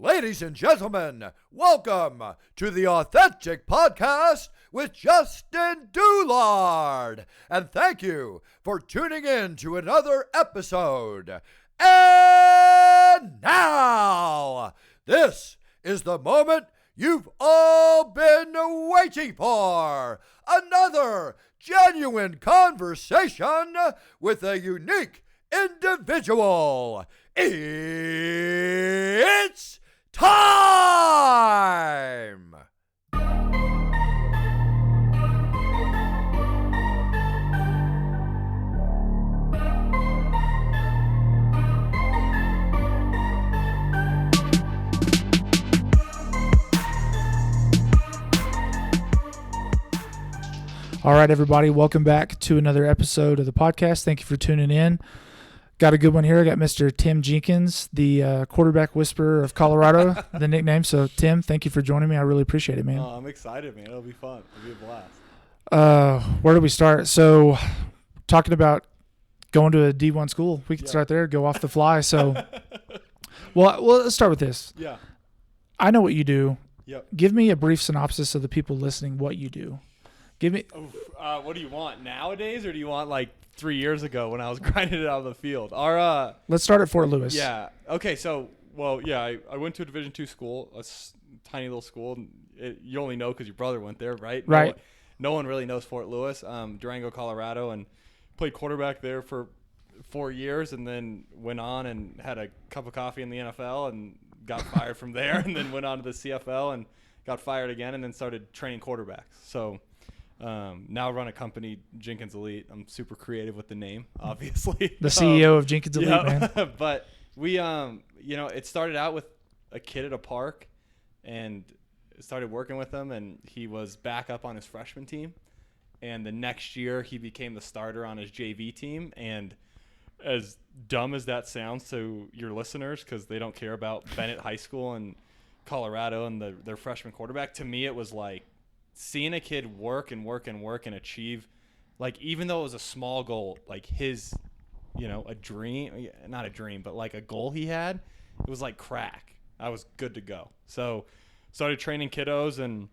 Ladies and gentlemen, welcome to the Authentic Podcast with Justin Doulard. And thank you for tuning in to another episode. And now, this is the moment you've all been waiting for. Another genuine conversation with a unique individual. It's time! All right, everybody, welcome back to another episode of the podcast. Thank you for tuning in. Got a good one here. I got Mr. Tim Jenkins, the quarterback whisperer of Colorado, the nickname. So, Tim, thank you for joining me. I really appreciate it, man. Oh, I'm excited, man. It'll be fun. It'll be a blast. Where do we start? So, talking about going to a D1 school. We can start there, go off the fly. So, well, let's start with this. Yeah. I know what you do. Yep. Give me a brief synopsis of the people listening what you do. Give me. What do you want nowadays, or do you want like 3 years ago when I was grinding it out of the field? Let's start at Fort Lewis. Yeah. Okay. So, I went to a Division II school, a tiny little school. You only know because your brother went there, right? Right. No one really knows Fort Lewis, Durango, Colorado, and played quarterback there for 4 years, and then went on and had a cup of coffee in the NFL and got fired from there, and then went on to the CFL and got fired again, and then started training quarterbacks. So. Now I run a company, Jenkins Elite. I'm super creative with the name, obviously. The CEO of Jenkins Elite, yeah. man. But we, it started out with a kid at a park, and started working with him, and he was back up on his freshman team. And the next year, he became the starter on his JV team. And as dumb as that sounds to your listeners, because they don't care about Bennett High School and Colorado and their freshman quarterback, to me it was like, seeing a kid work and achieve, like, even though it was a small goal, like his, a dream, not a dream, but like a goal he had, it was like crack. I was good to go. So started training kiddos, and,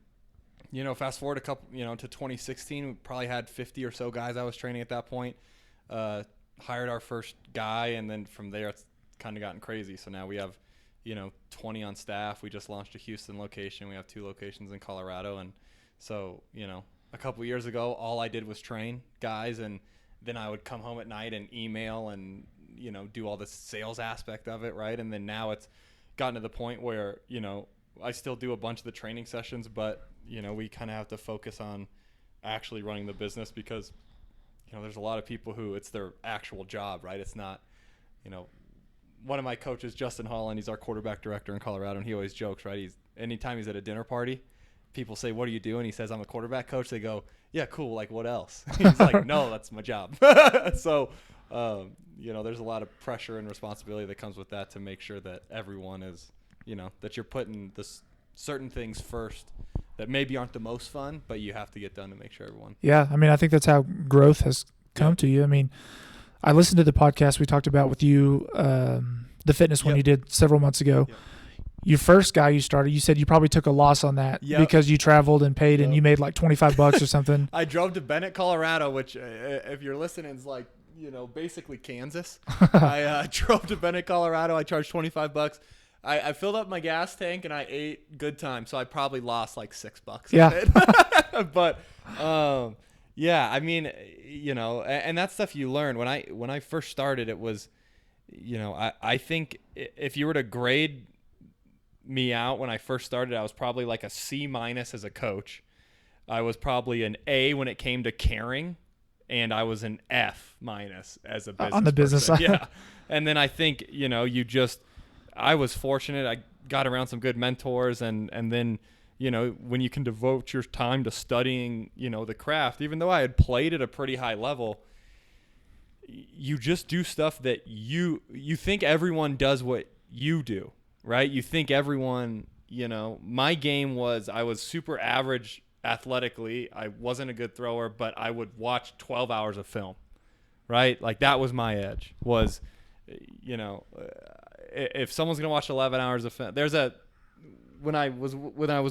fast forward a couple, to 2016, we probably had 50 or so guys I was training at that point. Hired our first guy, and then from there it's kind of gotten crazy. So now we have, 20 on staff. We just launched a Houston location. We have 2 locations in Colorado, and so, a couple years ago, all I did was train guys, and then I would come home at night and email and, do all the sales aspect of it, right? And then now it's gotten to the point where, I still do a bunch of the training sessions, but, we kind of have to focus on actually running the business because, there's a lot of people who it's their actual job, right? It's not, one of my coaches, Justin Holland, he's our quarterback director in Colorado, and he always jokes, right? Anytime he's at a dinner party, people say, "What do you do?" And he says, "I'm a quarterback coach." They go, "Yeah, cool. Like, what else?" He's like, "No, that's my job." So, there's a lot of pressure and responsibility that comes with that to make sure that everyone is, that you're putting certain things first that maybe aren't the most fun, but you have to get done to make sure everyone. Yeah, I mean, I think that's how growth has come to you. I mean, I listened to the podcast we talked about with you, the fitness one you did several months ago. Yep. Your first guy you started, you said you probably took a loss on that because you traveled and paid and you made like $25 or something. I drove to Bennett, Colorado, which if you're listening is like, basically Kansas. I drove to Bennett, Colorado. I charged $25. I filled up my gas tank and I ate good time. So I probably lost like $6. Yeah. But, I mean, and that's stuff you learn. When I first started, it was, I think if you were to grade me out when I first started, I was probably like a C- as a coach. I was probably an A when it came to caring, and I was an F- as a business on the business person. side. Yeah. And then I think, I was fortunate. I got around some good mentors, and then, when you can devote your time to studying, the craft, even though I had played at a pretty high level, you just do stuff that you think everyone does what you do. Right? You think everyone, my game was I was super average athletically. I wasn't a good thrower, but I would watch 12 hours of film, right? Like that was my edge was, if someone's gonna watch 11 hours of film, when I was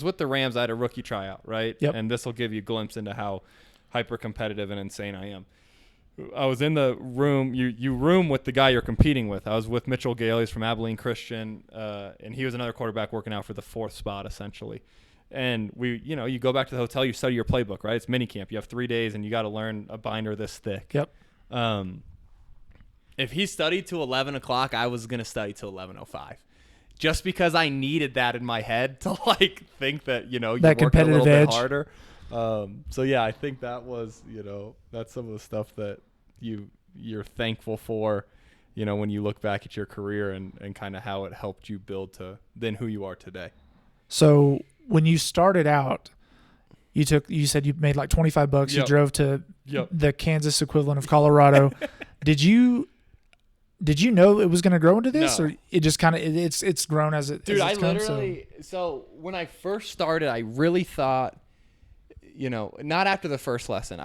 with the Rams, I had a rookie tryout, right? Yep. And this will give you a glimpse into how hyper competitive and insane I am. I was in the room. You room with the guy you're competing with. I was with Mitchell Gale. He's from Abilene Christian, and he was another quarterback working out for the 4th spot essentially. And you go back to the hotel, you study your playbook, right? It's mini camp. You have 3 days, and you got to learn a binder this thick. Yep. If he studied till 11 o'clock, I was gonna study till 11:05, just because I needed that in my head to like think that you that work a little edge. bit harder. So yeah, I think that was that's some of the stuff that you're thankful for, when you look back at your career and kind of how it helped you build to then who you are today. So when you started out, you said you made like $25. Yep. You drove to Yep. the Kansas equivalent of Colorado. Did you know it was going to grow into this, No. or it just kind of it's grown as it? Dude, as I it's come, literally so when I first started, I really thought, not after the first lesson.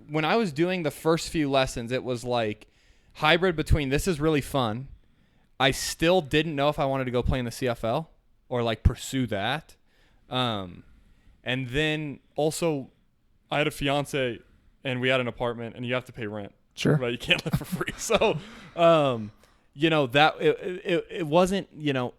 When I was doing the first few lessons, it was like hybrid between this is really fun. I still didn't know if I wanted to go play in the CFL or like pursue that. And then also I had a fiance and we had an apartment and you have to pay rent. Sure. Right. You can't live for free. So, that it wasn't,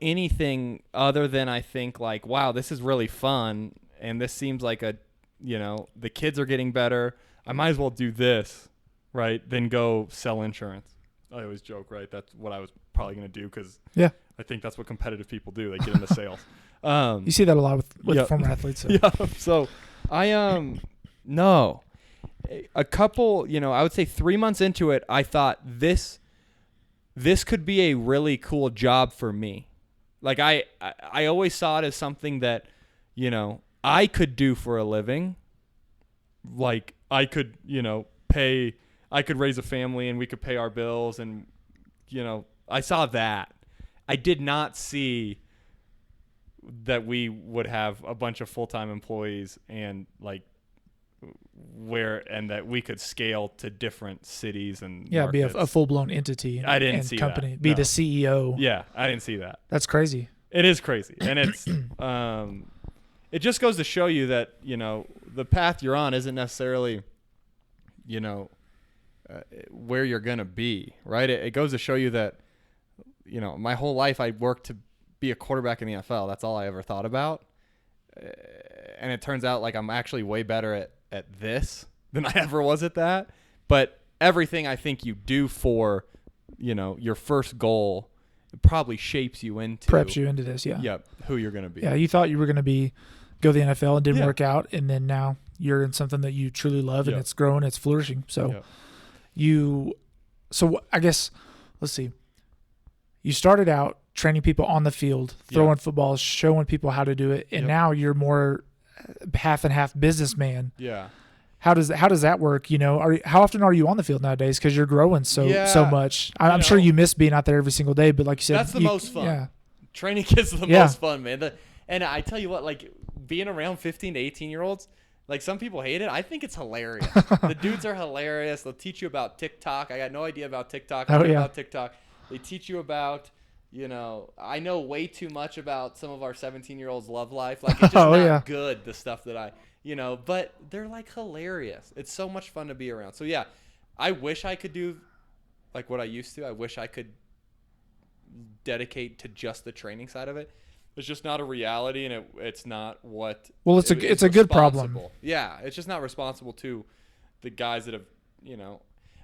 anything other than I think like, wow, this is really fun. And this seems like the kids are getting better. I might as well do this, right? Then go sell insurance. I always joke, right? That's what I was probably going to do because I think that's what competitive people do. They get into sales. You see that a lot with Yep. former athletes. So. Yeah. So I no. A couple, I would say 3 months into it, I thought this could be a really cool job for me. Like I always saw it as something that, I could do for a living. Like I could, I could raise a family and we could pay our bills and, I saw that. I did not see that we would have a bunch of full-time employees and like and that we could scale to different cities and Yeah, markets. be a full-blown entity. I didn't and see company. that. Be No. the CEO. Yeah, I didn't see that. That's crazy. It is crazy. And it's it just goes to show you that, the path you're on isn't necessarily, where you're going to be, right? It goes to show you that, my whole life I worked to be a quarterback in the NFL. That's all I ever thought about. And it turns out like I'm actually way better at this than I ever was at that. But everything I think you do for, your first goal probably shapes you into. Preps you into this, yeah. Yep, who you're going to be. Yeah, you thought you were going to go to the NFL and didn't Yeah. work out, and then now you're in something that you truly love, and Yep. it's growing, it's flourishing. So Yep. I guess, let's see. You started out training people on the field, throwing footballs, showing people how to do it, and Yep. now you're more half and half businessman. Yeah. How does that work? How often are you on the field nowadays? Because you're growing so much. I'm sure you miss being out there every single day, but like you said, that's the most fun. Yeah, Training kids is the Yeah. most fun, man. And I tell you what, like being around 15 to 18-year-olds, like some people hate it. I think it's hilarious. The dudes are hilarious. They'll teach you about TikTok. I got no idea about TikTok. I know about TikTok. They teach you about, I know way too much about some of our 17-year-olds' love life. Like it's just not good, the stuff that I, but they're like hilarious. It's so much fun to be around. So yeah, I wish I could do like what I used to. I wish I could dedicate to just the training side of it. It's just not a reality, and it's not what. Well, it's a good problem. Yeah, it's just not responsible to the guys that have,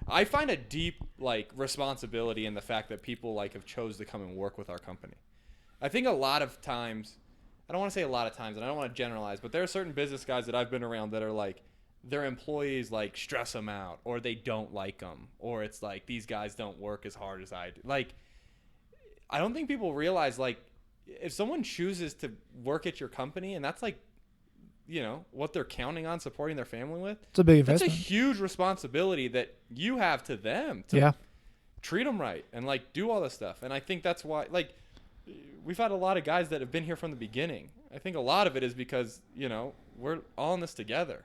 I find a deep like responsibility in the fact that people like have chose to come and work with our company. I think a lot of times, I don't want to say a lot of times, and I don't want to generalize, but there are certain business guys that I've been around that are like their employees like stress them out, or they don't like them, or it's like these guys don't work as hard as I do. Like, I don't think people realize like if someone chooses to work at your company and that's like, what they're counting on supporting their family with. It's a big investment. That's a huge responsibility that you have to them to treat them right and like do all this stuff. And I think that's why like we've had a lot of guys that have been here from the beginning. I think a lot of it is because, we're all in this together.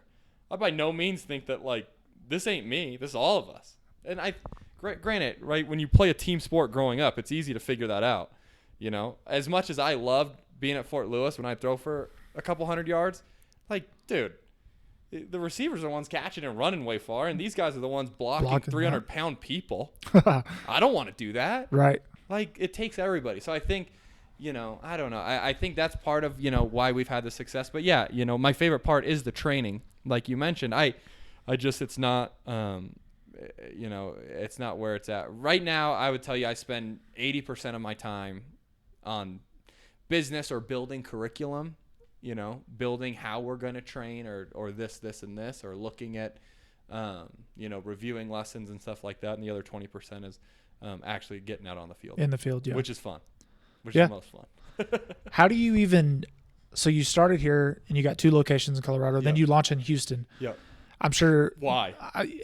I by no means think that like this ain't me. This is all of us. And granted, right, when you play a team sport growing up, it's easy to figure that out. You know, as much as I loved being at Fort Lewis when I throw for a couple 100 yards, like, dude, the receivers are the ones catching and running way far, and these guys are the ones blocking 300-pound people. I don't want to do that. Right. Like, it takes everybody. So I think, you know, I don't know. I think that's part of, you know, why we've had the success. But, yeah, you know, my favorite part is the training. Like you mentioned, it's not, you know, it's not where it's at. Right now, I would tell you I spend 80% of my time on business or building curriculum, you know, building how we're going to train or this, and this, or looking at, you know, reviewing lessons and stuff like that. And the other 20% is actually getting out on the field. In the field, yeah. Which is fun. Which is the most fun. How do you even – so you started here and you got 2 locations in Colorado. Then you launch in Houston. Yeah. I'm sure – Why?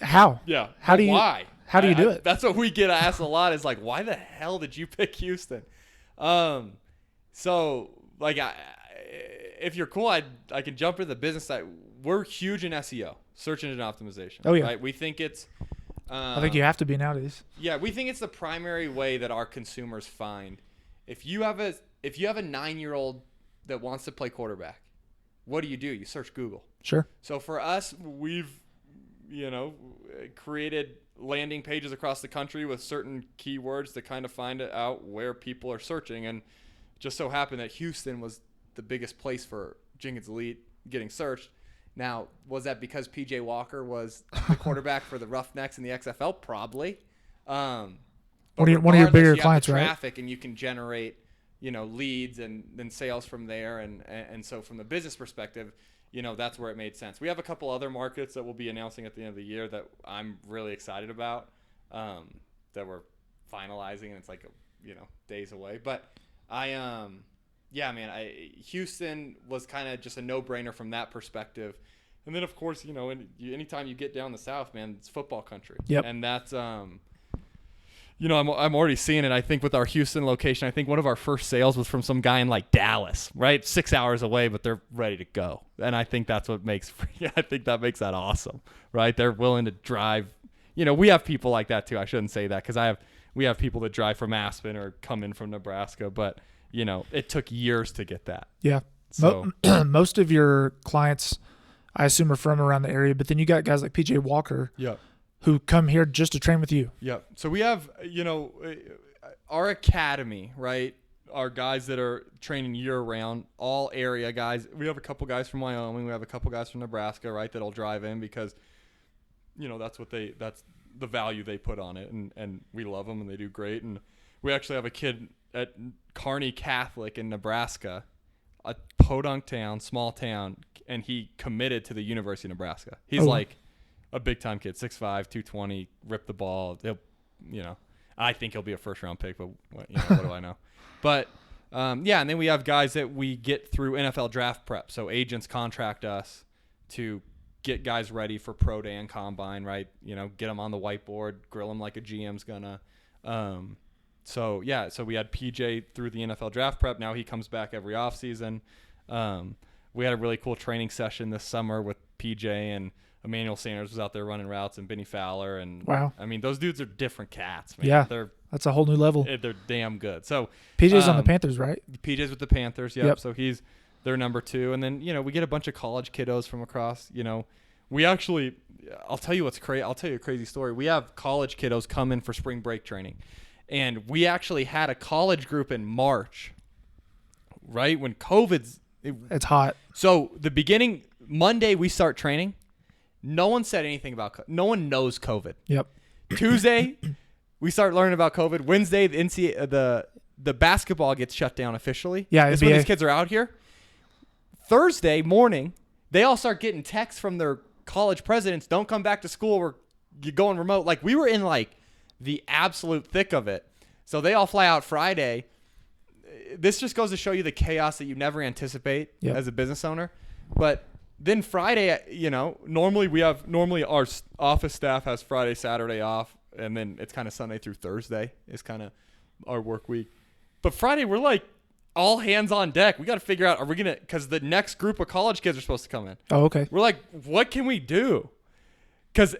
How? Yeah. How do you – why? How do you do it? That's what we get asked a lot is like, why the hell did you pick Houston? So, like, if you're cool, I can jump into the business side. We're huge in SEO, search engine optimization. Oh, yeah. Right? We think it's I think you have to be nowadays. Yeah, we think it's the primary way that our consumers find. If you have a 9-year-old that wants to play quarterback, what do? You search Google. Sure. So for us, we've, you know, created landing pages across the country with certain keywords to kind of find out where people are searching. And just so happened that Houston was the biggest place for Jenkins Elite getting searched. Now, was that because PJ Walker was the quarterback for the Roughnecks in the XFL? Probably. One of your bigger clients, right? Traffic, and you can generate, you know, leads and then sales from there. And so from the business perspective, you know, that's where it made sense. We have a couple other markets that we'll be announcing at the end of the year that I'm really excited about, that we're finalizing, and it's like, you know, days away. But Houston was kind of just a no-brainer from that perspective. And then, of course, you know, anytime you get down the South, man, it's football country. Yep. And that's, you know, I'm already seeing it. I think with our Houston location, I think one of our first sales was from some guy in like Dallas, right? 6 hours away, but they're ready to go. And I think that's what makes that awesome, right? They're willing to drive. You know, we have people like that too. I shouldn't say that because we have people that drive from Aspen or come in from Nebraska, but you know, it took years to get that. Yeah. So most of your clients, I assume, are from around the area, but then you got guys like PJ Walker. Yeah. Who come here just to train with you. Yeah. So we have, you know, our academy, right? Our guys that are training year round, all area guys. We have a couple guys from Wyoming. We have a couple guys from Nebraska, right? That'll drive in because, you know, that's the value they put on it. And we love them and they do great. And we actually have a kid at Kearney Catholic in Nebraska, a podunk town, small town, and he committed to the University of Nebraska. He's like a big-time kid, 6'5", 220, rip the ball. He'll, you know, I think he'll be a first-round pick, but you know, what do I know? But, yeah, and then we have guys that we get through NFL draft prep. So agents contract us to get guys ready for pro day and combine, right? You know, get them on the whiteboard, grill them like a GM's gonna. So we had PJ through the NFL draft prep. Now he comes back every offseason. We had a really cool training session this summer with PJ, and Emmanuel Sanders was out there running routes, and Benny Fowler. And wow. I mean, those dudes are different cats, man. Yeah. That's a whole new level. They're damn good. So PJ's on the Panthers, right? PJ's with the Panthers, yep. So he's their number 2. And then, you know, we get a bunch of college kiddos from across, you know. We actually, I'll tell you what's crazy. I'll tell you a crazy story. We have college kiddos come in for spring break training. And we actually had a college group in March, right? When it's hot. So the beginning, Monday we start training. No one said anything about no one knows COVID. Yep. Tuesday, we start learning about COVID. Wednesday, the basketball gets shut down officially. Yeah, that's when these kids are out here. Thursday morning, they all start getting texts from their college presidents. Don't come back to school. You're going remote. Like we were in like the absolute thick of it. So they all fly out Friday. This just goes to show you the chaos that you never anticipate as a business owner. But then Friday, you know, normally our office staff has Friday, Saturday off, and then it's kind of Sunday through Thursday is kind of our work week. But Friday, we're like all hands on deck. We got to figure out, because the next group of college kids are supposed to come in. Oh, okay. We're like, what can we do?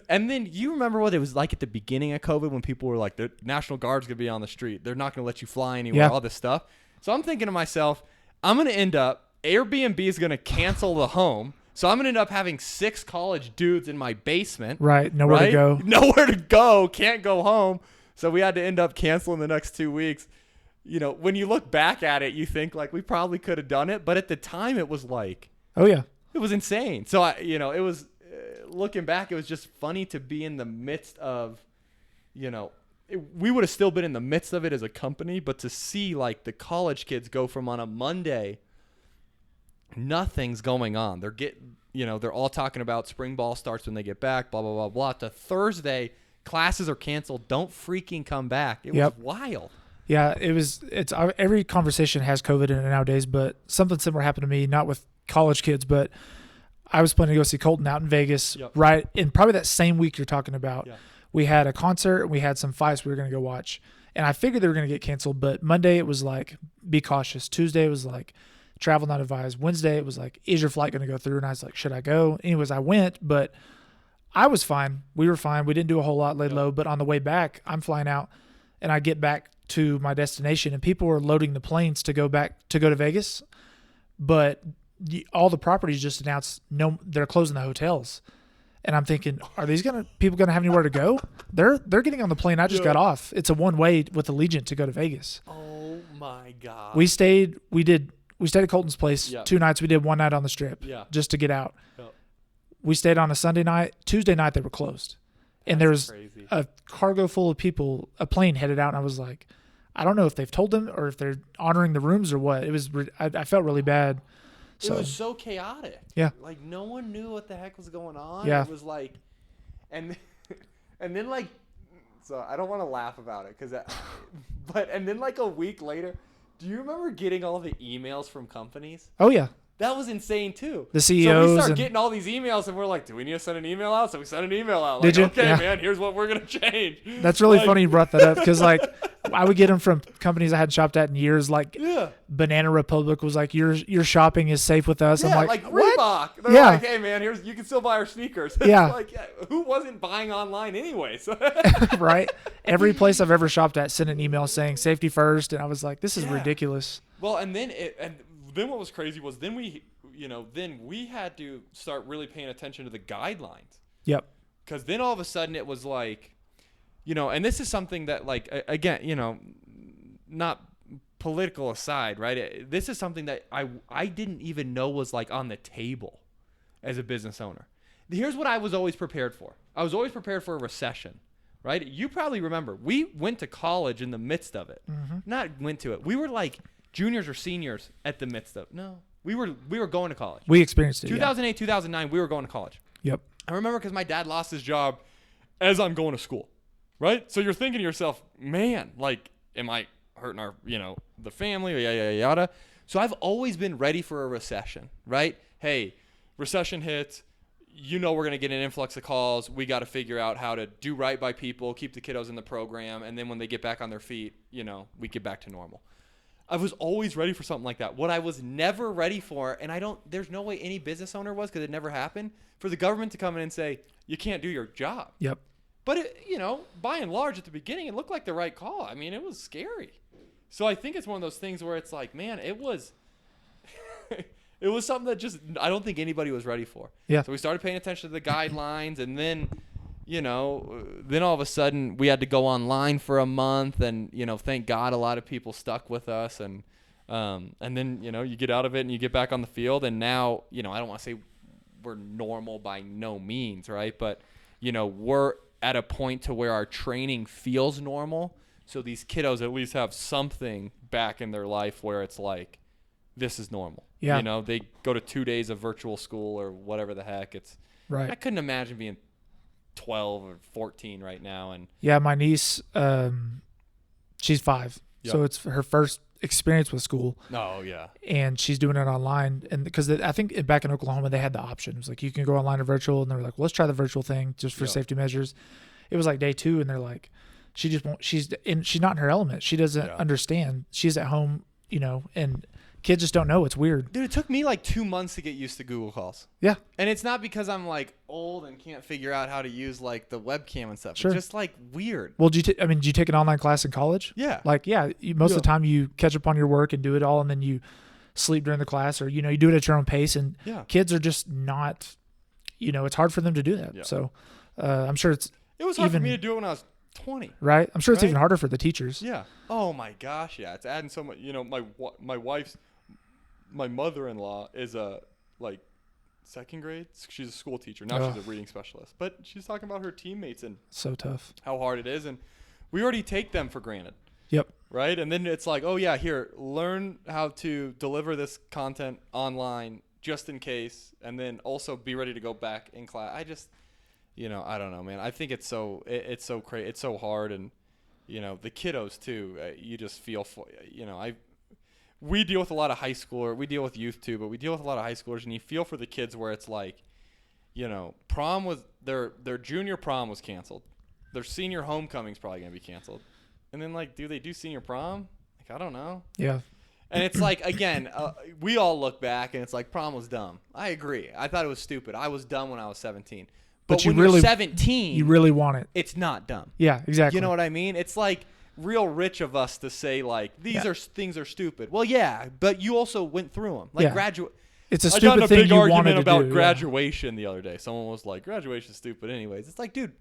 And then you remember what it was like at the beginning of COVID when people were like, the National Guard's going to be on the street. They're not going to let you fly anywhere, all this stuff. So I'm thinking to myself, I'm going to end up, Airbnb is going to cancel the home. So I'm going to end up having 6 college dudes in my basement. Right. Nowhere to go. Nowhere to go. Can't go home. So we had to end up canceling the next 2 weeks. You know, when you look back at it, you think like we probably could have done it. But at the time it was like, oh yeah, it was insane. So it was looking back, it was just funny to be in the midst of, we would have still been in the midst of it as a company, but to see like the college kids go from on a Monday, nothing's going on. They're all talking about spring ball starts when they get back, blah, blah, blah, blah. To Thursday, classes are canceled. Don't freaking come back. It was wild. Yeah, it's every conversation has COVID in it nowadays, but something similar happened to me, not with college kids, but I was planning to go see Colton out in Vegas, right? In probably that same week you're talking about. Yeah. We had a concert and we had some fights we were going to go watch. And I figured they were going to get canceled, but Monday it was like, be cautious. Tuesday it was like, travel not advised. Wednesday it was like, is your flight going to go through? And I was like, should I go? Anyways, I went, but I was fine. We were fine. We didn't do a whole lot, laid low. But on the way back, I'm flying out and I get back to my destination and people were loading the planes to go to Vegas. But all the properties just announced they're closing the hotels. And I'm thinking, are people going to have anywhere to go? They're getting on the plane. I just got off. It's a one-way with Allegiant to go to Vegas. Oh my God. We stayed at Colton's place 2 nights. We did one night on the Strip just to get out. Yep. We stayed on a Sunday night. Tuesday night they were closed. And there was a cargo full of people, a plane headed out. And I was like, I don't know if they've told them or if they're honoring the rooms or what. I felt really bad. So, it was so chaotic. Yeah. Like no one knew what the heck was going on. Yeah. It was like, and then like, so I don't want to laugh about it and then like a week later, do you remember getting all the emails from companies? Oh yeah. That was insane too. The CEOs. So we start getting all these emails and we're like, do we need to send an email out? So we sent an email out. Did you? Okay, man, here's what we're going to change. That's really funny you brought that up because like I would get them from companies I hadn't shopped at in years. Like Banana Republic was like, your shopping is safe with us. Yeah, I'm like Reebok. What? They're like, hey man, you can still buy our sneakers. Yeah. Like, who wasn't buying online anyways? Right. Every place I've ever shopped at sent an email saying safety first. And I was like, this is ridiculous. Well, and then what was crazy was then we had to start really paying attention to the guidelines. Yep. Because then all of a sudden it was like, and this is something that like, again, not political aside, right? This is something that I didn't even know was like on the table as a business owner. Here's what I was always prepared for. I was always prepared for a recession, right? You probably remember we went to college in the midst of it. Mm-hmm. Not went to it. We were like juniors or seniors at the midst of. No, we were going to college. We experienced it. 2008, 2009, we were going to college. Yep. I remember because my dad lost his job as I'm going to school, right? So you're thinking to yourself, man, like, am I hurting our, the family, or yada, yada. So I've always been ready for a recession, right? Hey, recession hits. We're going to get an influx of calls. We got to figure out how to do right by people, keep the kiddos in the program, and then when they get back on their feet, we get back to normal. I was always ready for something like that. What I was never ready for, and there's no way any business owner was because it never happened, for the government to come in and say, you can't do your job. Yep. But, by and large at the beginning, it looked like the right call. I mean, it was scary. So I think it's one of those things where it's like, man, it was it was something that just I don't think anybody was ready for. Yeah. So we started paying attention to the guidelines, and then, then all of a sudden we had to go online for a month, and, thank God a lot of people stuck with us, and then, you get out of it and you get back on the field, and now, I don't want to say we're normal by no means, right? But, we're at a point to where our training feels normal. So these kiddos at least have something back in their life where it's like, this is normal. Yeah. They go to 2 days of virtual school or whatever the heck. It's right. I couldn't imagine being 12 or 14 right now. And yeah, my niece, she's 5. Yep. So it's her first experience with school. Oh, yeah. And she's doing it online. And because I think back in Oklahoma, they had the option. It was like, you can go online or virtual. And they were like, well, let's try the virtual thing just for safety measures. It was like day 2. And they're like, she's not in her element. She doesn't understand. She's at home, and kids just don't know. It's weird. Dude, it took me like 2 months to get used to Google Calls. Yeah. And it's not because I'm like old and can't figure out how to use like the webcam and stuff. Sure. It's just like weird. Well, did you take an online class in college? Yeah. Like, most of the time you catch up on your work and do it all, and then you sleep during the class, or, you do it at your own pace. And kids are just not, it's hard for them to do that. Yeah. So I'm sure it was hard for me to do it when I was 20. Right. I'm sure it's even harder for the teachers. Yeah. Oh my gosh. Yeah. It's adding so much. My mother-in-law is a like second grade. She's a school teacher. Now she's a reading specialist. But she's talking about her teammates and so tough. How hard it is. And we already take them for granted. Yep. Right. And then it's like, oh yeah, here, learn how to deliver this content online just in case. And then also be ready to go back in class. I just, I don't know, man. I think it's so crazy. It's so hard. And, the kiddos too, you just feel for, we deal with a lot of high schooler. We deal with youth too, but we deal with a lot of high schoolers, and you feel for the kids where it's like, prom was their junior prom was canceled. Their senior homecoming's probably going to be canceled. And then like, do they do senior prom? Like, I don't know. Yeah. And it's like, again, we all look back and it's like prom was dumb. I agree. I thought it was stupid. I was dumb when I was 17. But when you're 17, you really want it. It's not dumb. Yeah, exactly. You know what I mean? It's like real rich of us to say like things are stupid. Well, yeah, but you also went through them. Like graduate. It's a stupid thing you wanted to do. I got a big argument about graduation the other day. Someone was like, "Graduation's stupid." Anyways, it's like, dude,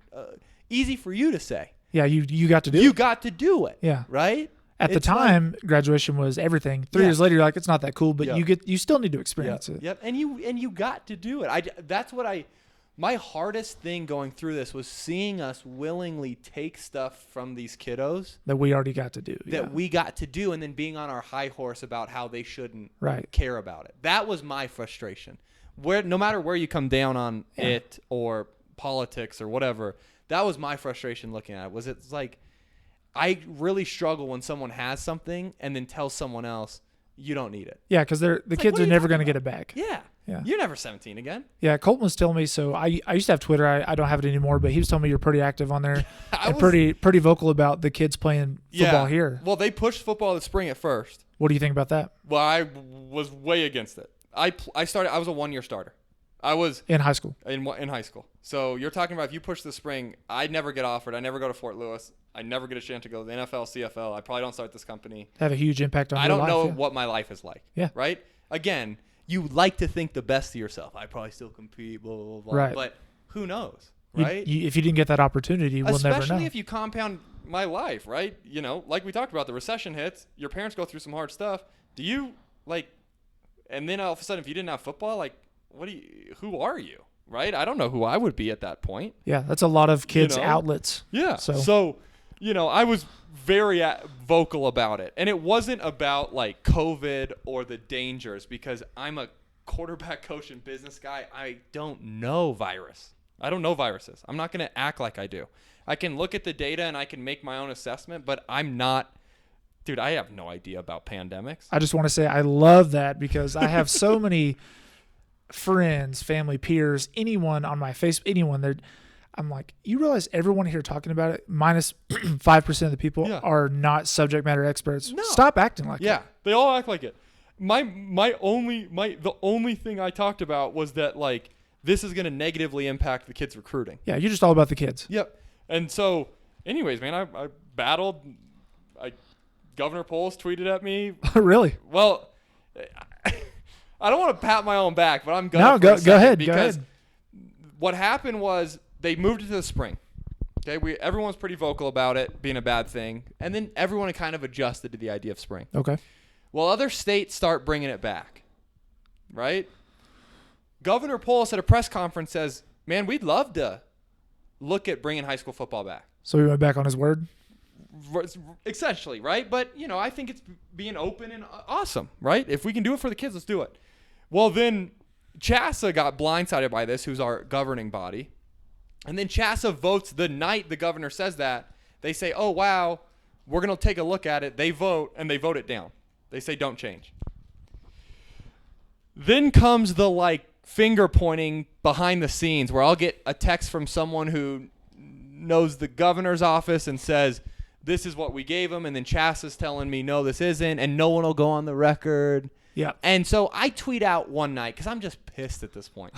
easy for you to say. Yeah, you got to do it. You got to do it. Yeah. Right? At the time, graduation was everything. 3 years later, you're like, it's not that cool, but you still need to experience it. Yep. And you got to do it. My hardest thing going through this was seeing us willingly take stuff from these kiddos that we already got to do. We got to do, and then being on our high horse about how they shouldn't care about it. That was my frustration. No matter where you come down on it or politics or whatever, that was my frustration looking at it. It's like I really struggle when someone has something and then tells someone else you don't need it. Yeah, because the kids are never going to get it back. Yeah. You're never 17 again. Yeah, Colton was telling me, so I used to have Twitter. I don't have it anymore, but he was telling me you're pretty active on there and pretty vocal about the kids playing football here. Well, they pushed football this spring at first. What do you think about that? Well, I was way against it. I was a 1-year starter. I was in high school. In high school. So you're talking about if you push the spring, I'd never get offered. I never go to Fort Lewis. I never get a chance to go to the NFL, CFL. I probably don't start this company. Have a huge impact on your life. I don't know what my life is like. Yeah. Right? Again, you like to think the best of yourself. I probably still compete, blah, blah, blah. Right. But who knows, right? If you didn't get that opportunity, we'll never know. Especially if you compound my life, right? Like we talked about, the recession hits. Your parents go through some hard stuff. Do you, and then all of a sudden, if you didn't have football, who are you, right? I don't know who I would be at that point. Yeah, that's a lot of kids' outlets. Yeah. So, I was very vocal about it. And it wasn't about COVID or the dangers, because I'm a quarterback coach and business guy. I don't know virus. I don't know viruses. I'm not going to act like I do. I can look at the data and I can make my own assessment, but I'm not. Dude, I have no idea about pandemics. I just want to say I love that, because I have so many friends, family, peers, anyone on my Facebook, I'm like, you realize everyone here talking about it, minus 5% of the people are not subject matter experts. No. Stop acting like it. Yeah, they all act like it. The only thing I talked about was that this is going to negatively impact the kids' recruiting. Yeah, you're just all about the kids. Yep. And so, anyways, man, I battled. Governor Polis tweeted at me. Really? Well, I don't want to pat my own back, but I'm going to. No, go ahead. Because what happened was they moved it to the spring. Okay, everyone was pretty vocal about it being a bad thing, and then everyone kind of adjusted to the idea of spring. Okay. Well, other states start bringing it back, right? Governor Polis at a press conference says, "Man, we'd love to look at bringing high school football back." So he went back on his word? Essentially, right? But, I think it's being open and awesome, right? If we can do it for the kids, let's do it. Well, then CHSA got blindsided by this, who's our governing body. And then CHSA votes the night the governor says that. They say, oh, wow, we're going to take a look at it. They vote, and they vote it down. They say, don't change. Then comes the, finger pointing behind the scenes, where I'll get a text from someone who knows the governor's office and says, this is what we gave him, and then CHSA's telling me, no, this isn't, and no one will go on the record. Yeah. And so I tweet out one night because I'm just pissed at this point.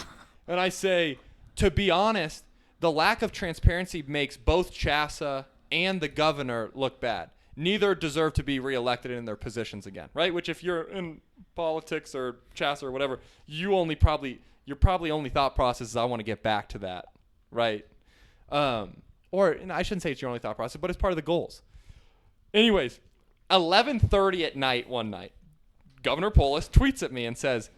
And I say, to be honest, the lack of transparency makes both Chassa and the governor look bad. Neither deserve to be reelected in their positions again, right? Which if you're in politics or Chassa or whatever, your probably only thought process is I want to get back to that, right? Or I shouldn't say it's your only thought process, but it's part of the goals. Anyways, 11:30 at night one night, Governor Polis tweets at me and says,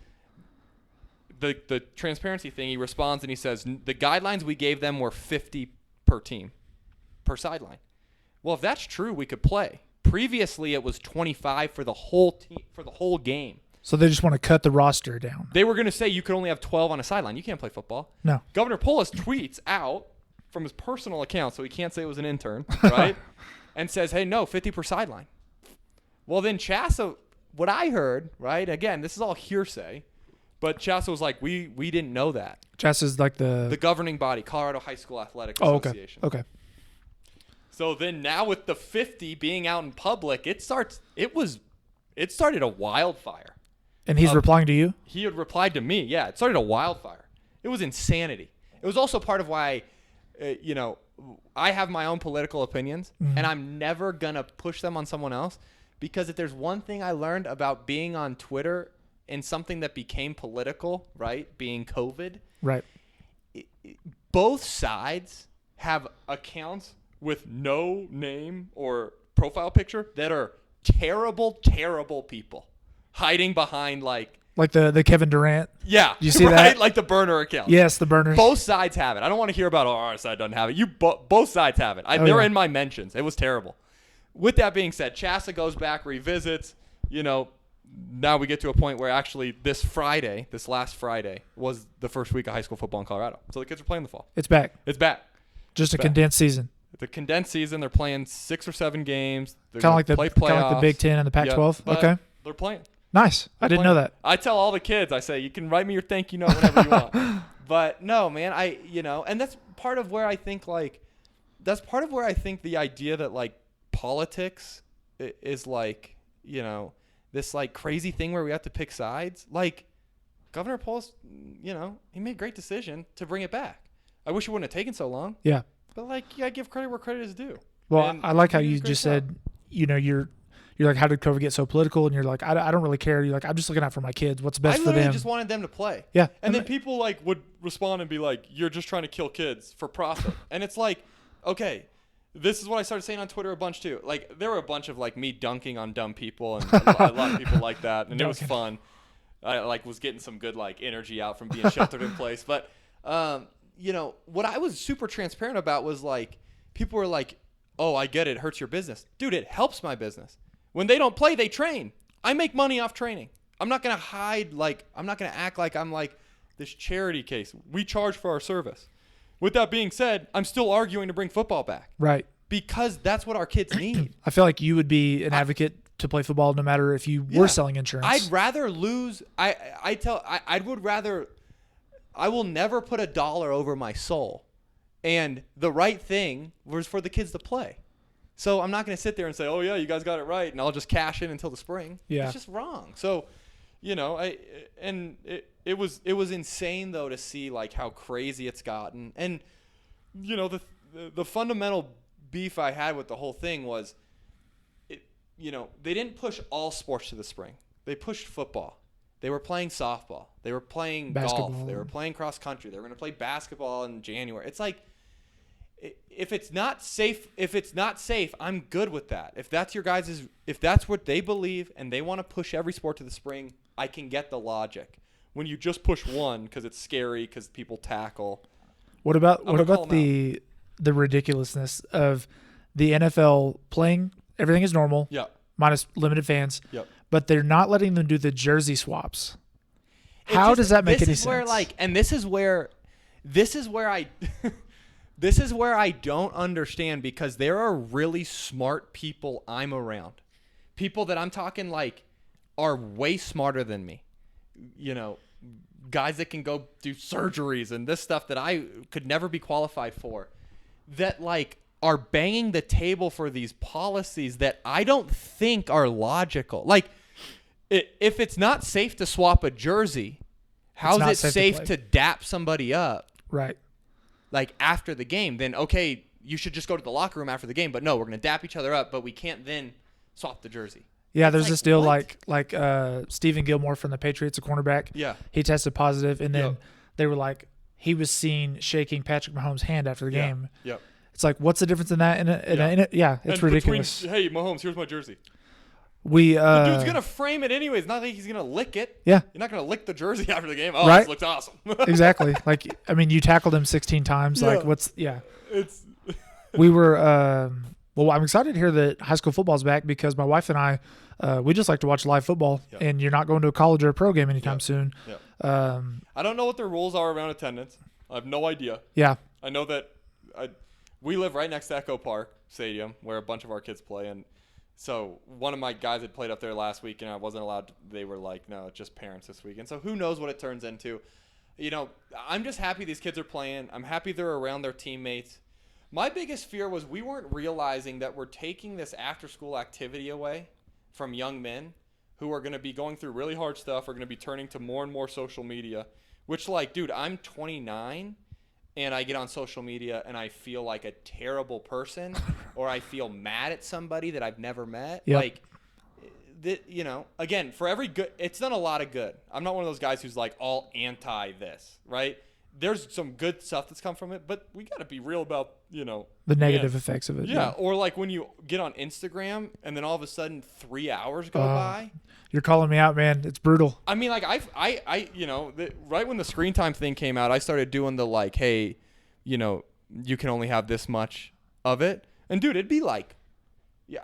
the transparency thing, he responds and he says, the guidelines we gave them were 50 per team, per sideline. Well, if that's true, we could play. Previously, it was 25 for the whole team, for the whole game. So they just want to cut the roster down. They were going to say you could only have 12 on a sideline. You can't play football. No. Governor Polis tweets out from his personal account, so he can't say it was an intern, right? And says, hey, no, 50 per sideline. Well, then Chassa, what I heard, right, again, this is all hearsay, but Chassa was like, we didn't know that. Chassa's like the governing body, Colorado High School Athletic Association. Okay. So then now with the 50 being out in public, it started a wildfire. And he's replying to you? He had replied to me. Yeah, it started a wildfire. It was insanity. It was also part of why, I have my own political opinions, and I'm never going to push them on someone else, because if there's one thing I learned about being on Twitter and something that became political, right, being COVID, right, both sides have accounts with no name or profile picture that are terrible, terrible people hiding behind like the Kevin Durant. Yeah. You see right? that? Like the burner account. Yes, the burners. Both sides have it. I don't want to hear about, our side doesn't have it. Both sides have it. They're in my mentions. It was terrible. With that being said, Chassa goes back, revisits. Now we get to a point where actually this last Friday, was the first week of high school football in Colorado. So the kids are playing the fall. It's back. Just a condensed season. The condensed season, they're playing 6 or 7 games. They're kind of play playoffs. Like the Big Ten and the Pac-12. Yep, okay. They're playing. Nice. I didn't know that. I tell all the kids, I say, you can write me your thank you note whenever you want. But no, man, and that's part of where I think the idea that like politics is like, this like crazy thing where we have to pick sides. Like Governor Polis, he made a great decision to bring it back. I wish it wouldn't have taken so long. Yeah. But like, you gotta give credit where credit is due. Well, and I like how you just said, you're like, how did COVID get so political? And you're like, I don't really care. You're like, I'm just looking out for my kids. What's best for them? I literally just wanted them to play. Yeah. And then people like would respond and be like, you're just trying to kill kids for profit. And it's like, okay, this is what I started saying on Twitter a bunch too. Like there were a bunch of like me dunking on dumb people and a lot of people like that. And it was fun. I like was getting some good like energy out from being sheltered in place. But, what I was super transparent about was like, people were like, oh, I get it. It hurts your business. Dude, it helps my business. When they don't play, they train. I make money off training. I'm not going to hide, I'm not going to act like I'm like this charity case. We charge for our service. With that being said, I'm still arguing to bring football back. Right. Because that's what our kids need. I feel like you would be an advocate to play football no matter if you were selling insurance. I'd rather lose. I will never put $1 over my soul. And the right thing was for the kids to play. So I'm not going to sit there and say, oh, yeah, you guys got it right, and I'll just cash in until the spring. Yeah. It's just wrong. So, it was insane, though, to see, like, how crazy it's gotten. And, the fundamental beef I had with the whole thing was, they didn't push all sports to the spring. They pushed football. They were playing softball. They were playing golf. They were playing cross country. They were going to play basketball in January. It's like, if it's not safe, I'm good with that. If that's if that's what they believe and they want to push every sport to the spring, I can get the logic. When you just push one because it's scary, because people tackle. What about the ridiculousness of the NFL playing? Everything is normal. Yeah. Minus limited fans. Yep. But they're not letting them do the jersey swaps. How does that make any sense? This is where this is where I don't understand, because there are really smart people I'm around. People that I'm talking like are way smarter than me. Guys that can go do surgeries and this stuff that I could never be qualified for, that like are banging the table for these policies that I don't think are logical. Like, if it's not safe to swap a jersey, how is it safe to dap somebody up? Right. Like after the game, then okay, you should just go to the locker room after the game. But no, we're going to dap each other up, but we can't then swap the jersey. Yeah, there's this deal what? like Stephen Gilmore from the Patriots, a cornerback. Yeah. He tested positive, and then they were like, he was seen shaking Patrick Mahomes' hand after the game. Yep. It's like, what's the difference in that? It's ridiculous. Hey, Mahomes, here's my jersey. The dude's going to frame it anyways. Not like he's going to lick it. Yeah. You're not going to lick the jersey after the game. Oh, right? This looks awesome. Exactly. Like, I mean, you tackled him 16 times. Yeah. Like, It's we were well, I'm excited to hear that high school football's back because my wife and I, we just like to watch live football, and you're not going to a college or a pro game anytime soon. Yep. I don't know what their rules are around attendance. I have no idea. Yeah. I know that we live right next to Echo Park Stadium where a bunch of our kids play, and so one of my guys had played up there last week, and I wasn't allowed. They were like, no, it's just parents this weekend. So who knows what it turns into. You know, I'm just happy these kids are playing. I'm happy they're around their teammates. My biggest fear was we weren't realizing that we're taking this after-school activity away from young men who are going to be going through really hard stuff, are going to be turning to more and more social media, which, like, dude, I'm 29, and I get on social media, and I feel like a terrible person, or I feel mad at somebody that I've never met. Yep. Like, you know, again, for every good, it's done a lot of good. I'm not one of those guys who's, like, all anti this, right? There's some good stuff that's come from it, but we got to be real about, you know, the negative effects of it. Yeah, or like when you get on Instagram and then all of a sudden 3 hours go by. You're calling me out, man. It's brutal. I mean, like I you know, right when the screen time thing came out, I started doing the like, hey, you know, you can only have this much of it. And dude, it'd be like, yeah,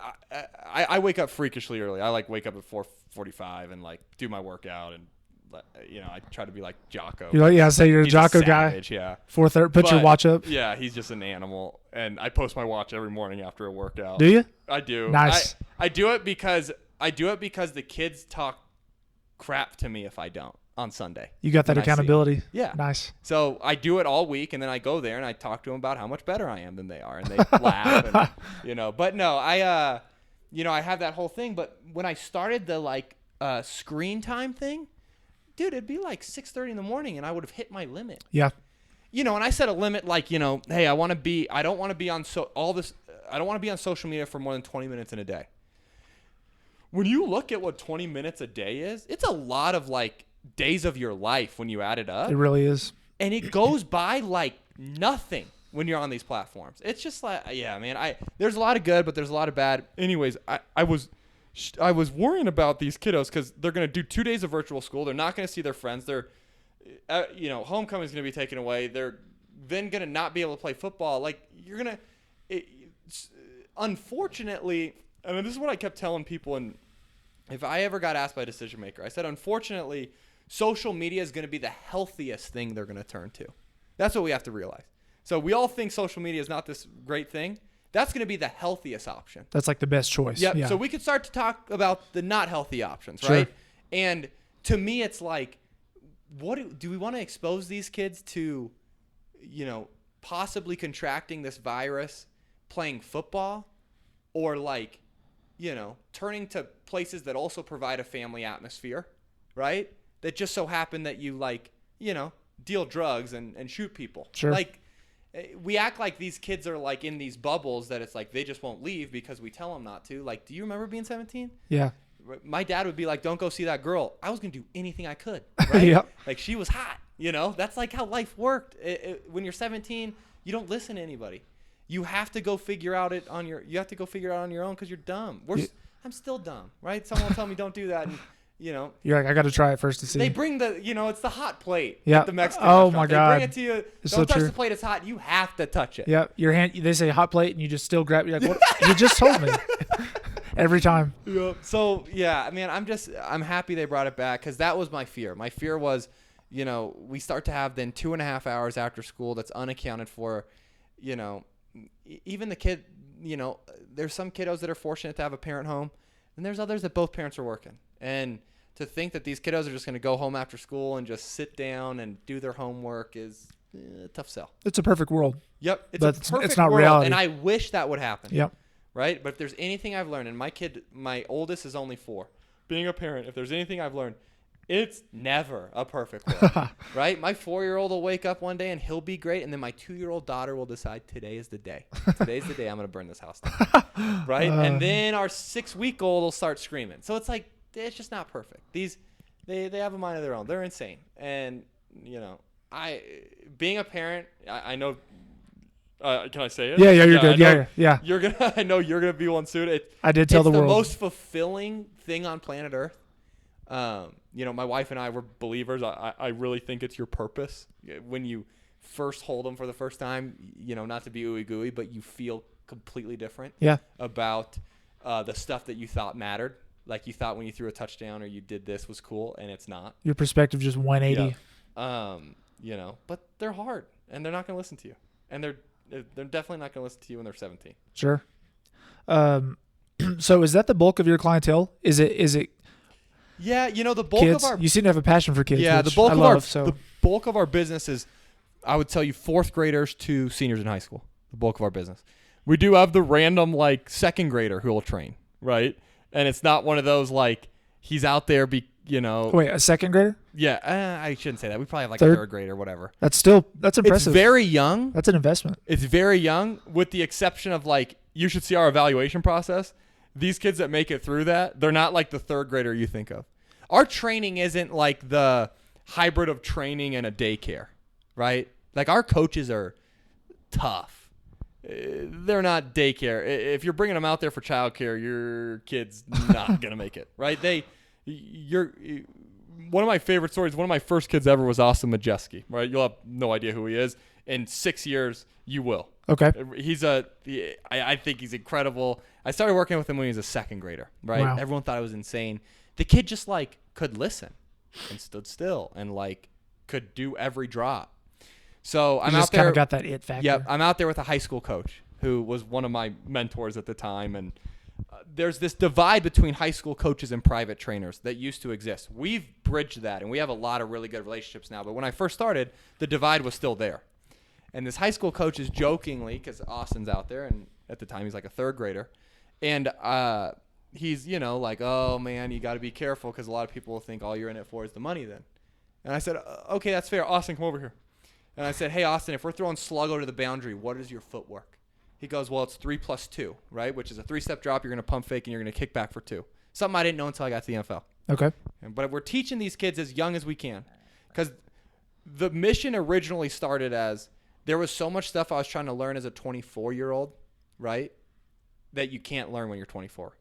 I wake up freakishly early. I like wake up at 4:45 and like do my workout, and you know, I try to be like Jocko. You're like, say you're a He's Jocko savage, guy. Yeah. 4:30. Put your watch up. Yeah, he's just an animal, and I post my watch every morning after a workout. Do you? I do. Nice. I do it because the kids talk crap to me if I don't on Sunday. You got that accountability. Yeah. Nice. So I do it all week, and then I go there and I talk to them about how much better I am than they are, and they laugh. And, you know, but no, you know, I have that whole thing. But when I started the like screen time thing, dude, it'd be like 6:30 in the morning, and I would have hit my limit. Yeah. You know, and I set a limit like, you know, hey, I don't want to be on social media for more than 20 minutes in a day. When you look at what 20 minutes a day is, it's a lot of like days of your life when you add it up. It really is. And it goes by like nothing when you're on these platforms. It's just like, yeah, man, there's a lot of good, but there's a lot of bad. Anyways, I was worrying about these kiddos because they're going to do 2 days of virtual school. They're not going to see their friends. They're, you know, homecoming is going to be taken away. They're then going to not be able to play football. Like, you're going to, unfortunately, I mean, this is what I kept telling people. And if I ever got asked by a decision maker, I said, unfortunately, social media is going to be the healthiest thing they're going to turn to. That's what we have to realize. So we all think social media is not this great thing. That's going to be the healthiest option. That's like the best choice. Yep. Yeah. So we could start to talk about the not healthy options, Sure. right? And to me, it's like, what do we want to expose these kids to, you know, possibly contracting this virus playing football, or like, you know, turning to places that also provide a family atmosphere, right? That just so happen that you like, you know, deal drugs and shoot people. Sure. Like, we act like these kids are like in these bubbles that it's like they just won't leave because we tell them not to. Like, do you remember being 17? Yeah. My dad would be like, don't go see that girl. I was going to do anything I could, right? Yep. Like, she was hot, you know? That's like how life worked. When you're 17, you don't listen to anybody. You have to go figure out it on your own because you're dumb. I'm still dumb, right? Someone will tell me don't do that, and you know, you're like, I got to try it first to see. They bring it's the hot plate. Yeah. At the Mexican Oh restaurant. my God. They bring it to you. It's Don't so touch true. the plate. It's hot. You have to touch it. Yeah. Your hand. They say hot plate, and you just still grab. You're like, what? You just told me. Every time. Yeah. So yeah, I mean, I'm happy they brought it back because that was my fear. My fear was, you know, we start to have then 2.5 hours after school that's unaccounted for. You know, even the kid. You know, there's some kiddos that are fortunate to have a parent home, and there's others that both parents are working. And to think that these kiddos are just going to go home after school and just sit down and do their homework is a tough sell. It's a perfect world. Yep. It's perfect not world, reality. and I wish that would happen. Yep. Right? But if there's anything I've learned, and my oldest is only 4, being a parent, if there's anything I've learned, it's never a perfect world, right? My 4-year-old will wake up one day and he'll be great, and then my 2-year-old daughter will decide today is the day. Today's the day I'm going to burn this house down, right? And then our 6-week-old will start screaming. So it's like it's just not perfect. They have a mind of their own. They're insane, and being a parent, I know. Can I say it? Yeah, you're good. Yeah. You're gonna. I know you're gonna be one soon. I did tell the world. It's the most fulfilling thing on planet Earth. My wife and I were believers. I really think it's your purpose when you first hold them for the first time. Not to be ooey gooey, but you feel completely different. Yeah. About the stuff that you thought mattered. Like you thought when you threw a touchdown or you did this was cool, and it's not. Your perspective just 180. Yeah. But they're hard, and they're not going to listen to you, and they're definitely not going to listen to you when they're 17. Sure. So is that the bulk of your clientele? Is it? Yeah, the bulk kids? of our You seem to have a passion for kids. Yeah, the bulk of our business is, I would tell you, 4th graders to seniors in high school. The bulk of our business. We do have the random 2nd grader who will train, right? And it's not one of those he's out there Wait, a 2nd grader? Yeah, I shouldn't say that. We probably have a 3rd grader, whatever. That's impressive. It's very young. That's an investment. It's very young, with the exception of you should see our evaluation process. These kids that make it through that, they're not like the 3rd grader you think of. Our training isn't like the hybrid of training and a daycare, right? Our coaches are tough. They're not daycare. If you're bringing them out there for childcare, your kid's not gonna make it, right? One of my favorite stories. One of my first kids ever was Austin Majeski, right? You'll have no idea who he is. In 6 years, you will. Okay. I think he's incredible. I started working with him when he was a 2nd grader, right? Wow. Everyone thought I was insane. The kid just could listen and stood still and could do every drop. So I'm out there. Kind of got that it factor. Yep, I'm out there with a high school coach who was one of my mentors at the time, and there's this divide between high school coaches and private trainers that used to exist. We've bridged that, and we have a lot of really good relationships now. But when I first started, the divide was still there. And this high school coach is jokingly, because Austin's out there, and at the time he's like a 3rd grader, and he's oh man, you got to be careful because a lot of people will think all you're in it for is the money then. And I said, okay, that's fair. Austin, come over here. And I said, hey, Austin, if we're throwing sluggo to the boundary, what is your footwork? He goes, well, it's 3 + 2, right? Which is a 3-step drop. You're going to pump fake and you're going to kick back for 2. Something I didn't know until I got to the NFL. Okay. But we're teaching these kids as young as we can, because the mission originally started as there was so much stuff I was trying to learn as a 24-year-old, right, that you can't learn when you're 24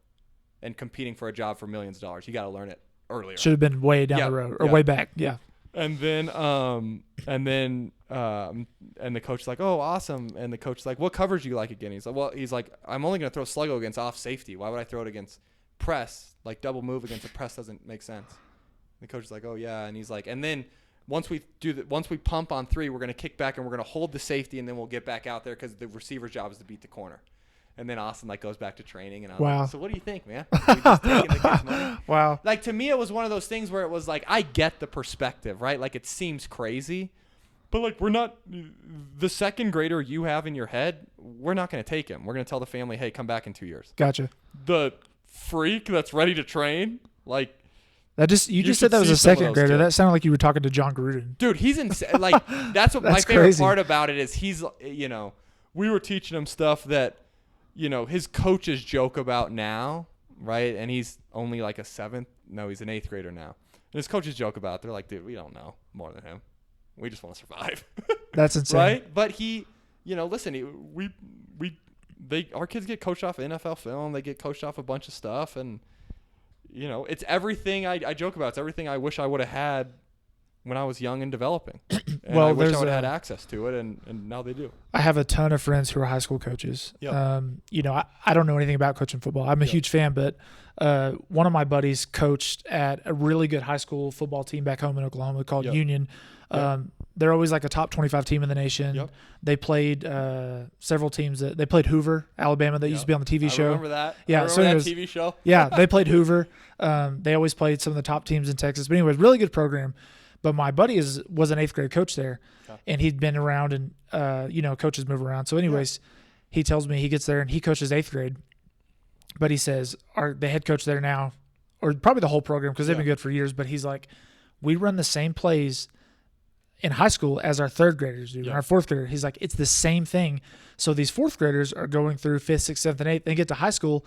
and competing for a job for millions of dollars. You got to learn it earlier. Should have been way down the road or way back. Yeah. And then the coach is like, oh, awesome. And the coach is like, what coverage do you like again? He's like, I'm only going to throw sluggo against off safety. Why would I throw it against press? Double move against a press doesn't make sense. And the coach is like, oh yeah. And he's like, and then once we pump on 3, we're going to kick back and we're going to hold the safety, and then we'll get back out there because the receiver's job is to beat the corner. And then Austin goes back to training, and I was like, so what do you think, man? We just taking the kids' money? Wow. To me, it was one of those things where it was I get the perspective, right? It seems crazy, but we're not the 2nd grader you have in your head. We're not going to take him. We're going to tell the family, hey, come back in 2 years. Gotcha. The freak that's ready to train, you just said that was a 2nd grader. That sounded like you were talking to John Gruden. Dude, he's insane. That's what my favorite part about it is. He's, we were teaching him stuff that, his coaches joke about now, right? And he's only a 7th. No, he's an 8th grader now. And his coaches joke about it. They're like, dude, we don't know more than him. We just want to survive. That's insane. Right? But he, listen, our kids get coached off NFL film. They get coached off a bunch of stuff. And, it's everything I joke about. It's everything I wish I would have had when I was young and developing. And I wish I would have had access to it, and now they do. I have a ton of friends who are high school coaches. Yep. I don't know anything about coaching football. I'm a huge fan, but one of my buddies coached at a really good high school football team back home in Oklahoma called Union. They're always a top 25 team in the nation. Yep. They played several teams. They played Hoover, Alabama, that used to be on the TV show. I remember that. Yeah, that TV show. Yeah, they played Hoover. They always played some of the top teams in Texas. But anyways, really good program. But my buddy was an 8th grade coach there, and he'd been around, and coaches move around. So anyways, he tells me he gets there and he coaches 8th grade, but he says the head coach there now or probably the whole program because they've been Yeah. good for years, but he's like, we run the same plays in high school as our third graders do, and Yeah. our fourth grader. He's like, it's the same thing. So these fourth graders are going through fifth, sixth, seventh, and eighth. They get to high school,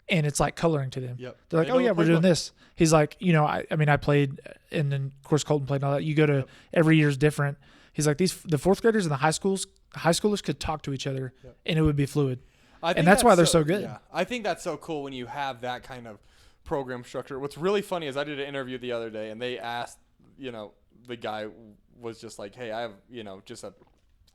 and it's like coloring to them. Yep. They're like, They oh know yeah, the we're doing playbook. this. He's like, I mean, I played, and then of course Colton played and all that. You go to every year's different. He's like, the fourth graders and the high schoolers could talk to each other, and it would be fluid. I think And that's why they're so good. Yeah, I think that's so cool when you have that kind of program structure. What's really funny is I did an interview the other day, and they asked, the guy was just like, hey, I have, just a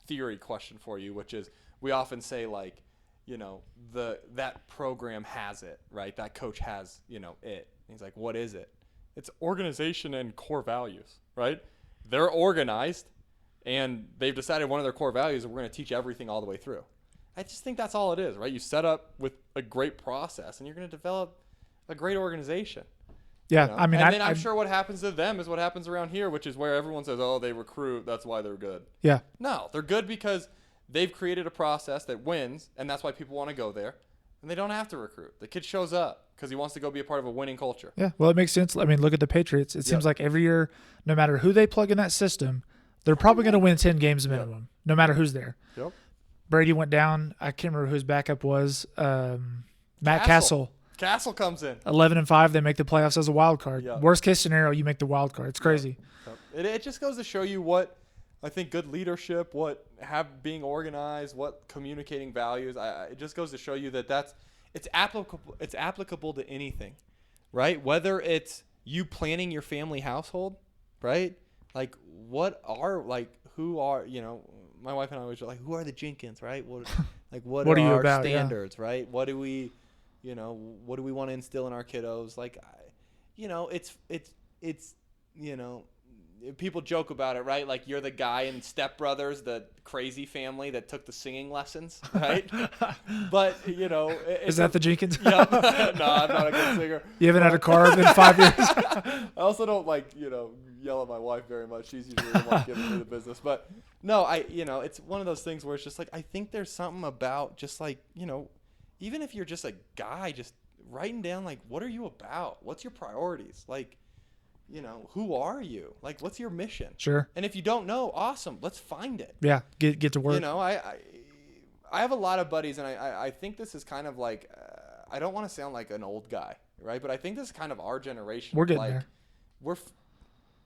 theory question for you, which is we often say like, that program has it, right? That coach has, it. And he's like, what is it? It's organization and core values, right? They're organized, and they've decided one of their core values is we're going to teach everything all the way through. I just think that's all it is, right? You set up with a great process, and you're going to develop a great organization. Yeah, I mean, and then I'm sure what happens to them is what happens around here, which is where everyone says, oh, they recruit, that's why they're good. Yeah. No, they're good because they've created a process that wins, and that's why people want to go there. And they don't have to recruit. The kid shows up because he wants to go be a part of a winning culture. Yeah, well, it makes sense. I mean, look at the Patriots. It seems like every year, no matter who they plug in that system, they're probably going to win 10 games minimum, no matter who's there. Yep. Brady went down. I can't remember who his backup was. Matt Castle. Castle comes in. 11-5, they make the playoffs as a wild card. Yeah. Worst case scenario, you make the wild card. It's crazy. Yep. It just goes to show you what I think good leadership, what being organized, what communicating values. It just goes to show you that it's applicable. It's applicable to anything, right? Whether it's you planning your family household, right? Like who are my wife and I was like, who are the Jenkins, right? What What are are you our about? Yeah. standards, right? What do we want to instill in our kiddos? Like, it's people joke about it, right? Like you're the guy in Step Brothers, the crazy family that took the singing lessons, right? But Is that the Jenkins? Yeah. No, I'm not a good singer. You haven't had a car in 5 years? I also don't yell at my wife very much. She's usually the one giving me the business. But no, it's one of those things where it's just like I think there's something about just like even if you're just a guy, just writing down like what are you about? What's your priorities? Like who are you? Like, what's your mission? Sure. And if you don't know, awesome. Let's find it. Yeah, get to work. I have a lot of buddies, and I think this is kind of like, I don't want to sound like an old guy, right? But I think this is kind of our generation. We're getting there. We're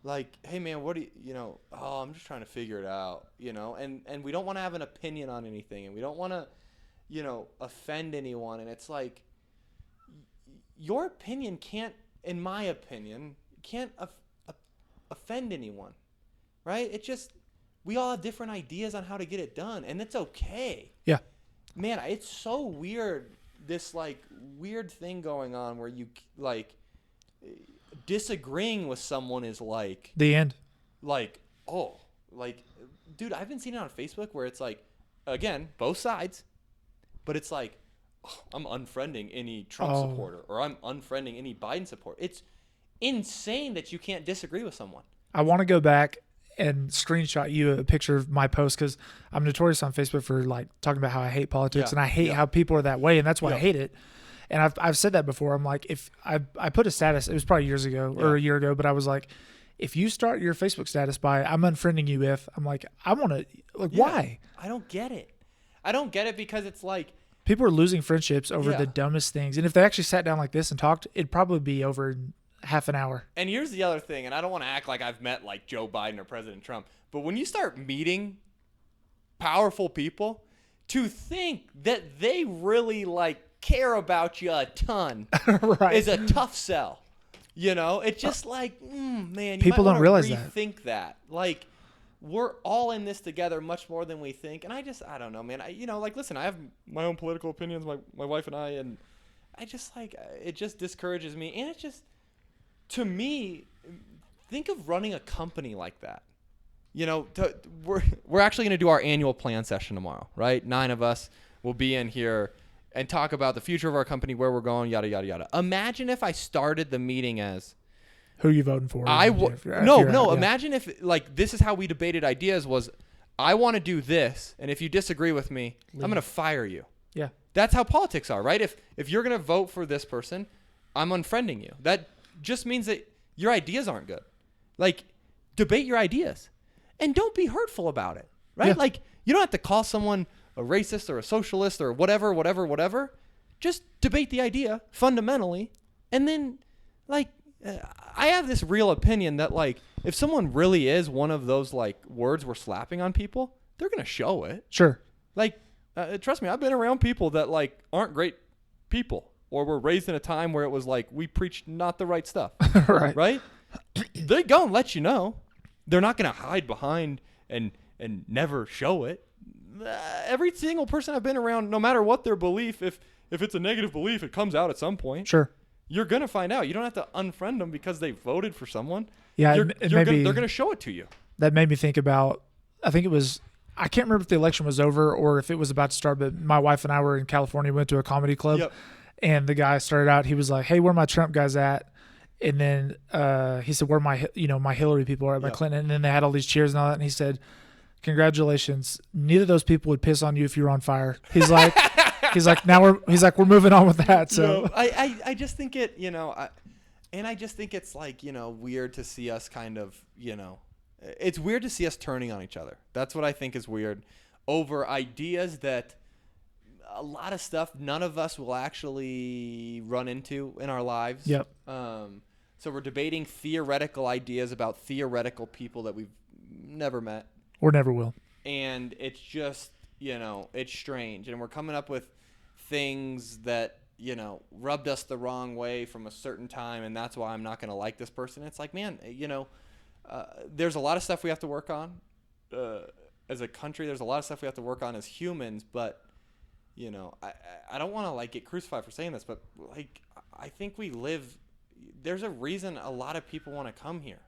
like, hey, man, what do you, oh, I'm just trying to figure it out, and we don't want to have an opinion on anything, and we don't want to, offend anyone. And it's like, your opinion can't, in my opinion, can't offend anyone, right? It just, we all have different ideas on how to get it done, and it's okay. Yeah. Man, it's so weird, this like weird thing going on where you like disagreeing with someone is like The end. like, oh, like, dude, I've been seeing it on Facebook where it's like, again, both sides, but it's like, oh, I'm unfriending any Trump supporter, or I'm unfriending any Biden supporter. It's insane that you can't disagree with someone. I want to go back and screenshot you a picture of my post because I'm notorious on Facebook for like talking about how I hate politics and I hate how people are that way, and that's why I hate it. And I've said that before. I'm like, if I put a status, it was probably years ago or a year ago, but I was like, if you start your Facebook status by I'm unfriending you if, I'm like, I want to, like, why? I don't get it. I don't get it because it's like, people are losing friendships over the dumbest things. And if they actually sat down like this and talked, it'd probably be over in half an hour. And here's the other thing, and I don't want to act like I've met like Joe Biden or President Trump, but when you start meeting powerful people, to think that they really like care about you a ton Right. is a tough sell. It's just like, man, you people might don't realize rethink that. Like, we're all in this together much more than we think. And I don't know, man. Listen, I have my own political opinions, my wife and I, and I just like, it just discourages me. And it's just, to me, think of running a company like that. We're actually going to do our annual plan session tomorrow, right? 9 of us will be in here and talk about the future of our company, where we're going, yada, yada, yada. Imagine if I started the meeting as, who are you voting for? Imagine if like this is how we debated ideas was, I want to do this, and if you disagree with me, I'm going to fire you. Yeah. That's how politics are, right? If you're going to vote for this person, I'm unfriending you. just means that your ideas aren't good. Like, debate your ideas and don't be hurtful about it, right? Yeah. Like, you don't have to call someone a racist or a socialist or whatever. Just debate the idea fundamentally. And then, like, I have this real opinion that, like, if someone really is one of those, like, words we're slapping on people, they're going to show it. Sure. Like, trust me, I've been around people that, like, aren't great people or were raised in a time where it was like we preached not the right stuff. Right. Right? They go and let you know. They're not going to hide behind and never show it. Every single person I've been around, no matter what their belief, if it's a negative belief, it comes out at some point. Sure. You're going to find out. You don't have to unfriend them because they voted for someone. Yeah, they're going to show it to you. That made me think about, I think it was, I can't remember if the election was over or if it was about to start, but my wife and I were in California, went to a comedy club. Yep. And the guy started out, he was like, hey, where are my Trump guys at? And then he said, where my Hillary people are at, my Yep. Clinton. And then they had all these cheers and all that. And he said, congratulations. Neither of those people would piss on you if you were on fire. He's like, we're moving on with that. So I just think it, I just think it's like, weird to see us kind of, it's weird to see us turning on each other. That's what I think is weird over ideas that a lot of stuff none of us will actually run into in our lives. Yep. So we're debating theoretical ideas about theoretical people that we've never met. or never will. And it's just, it's strange. And we're coming up with things that, rubbed us the wrong way from a certain time. And that's why I'm not going to like this person. It's like, man, there's a lot of stuff we have to work on as a country. There's a lot of stuff we have to work on as humans. But, I don't want to, like, get crucified for saying this. But, like, I think there's a reason a lot of people want to come here.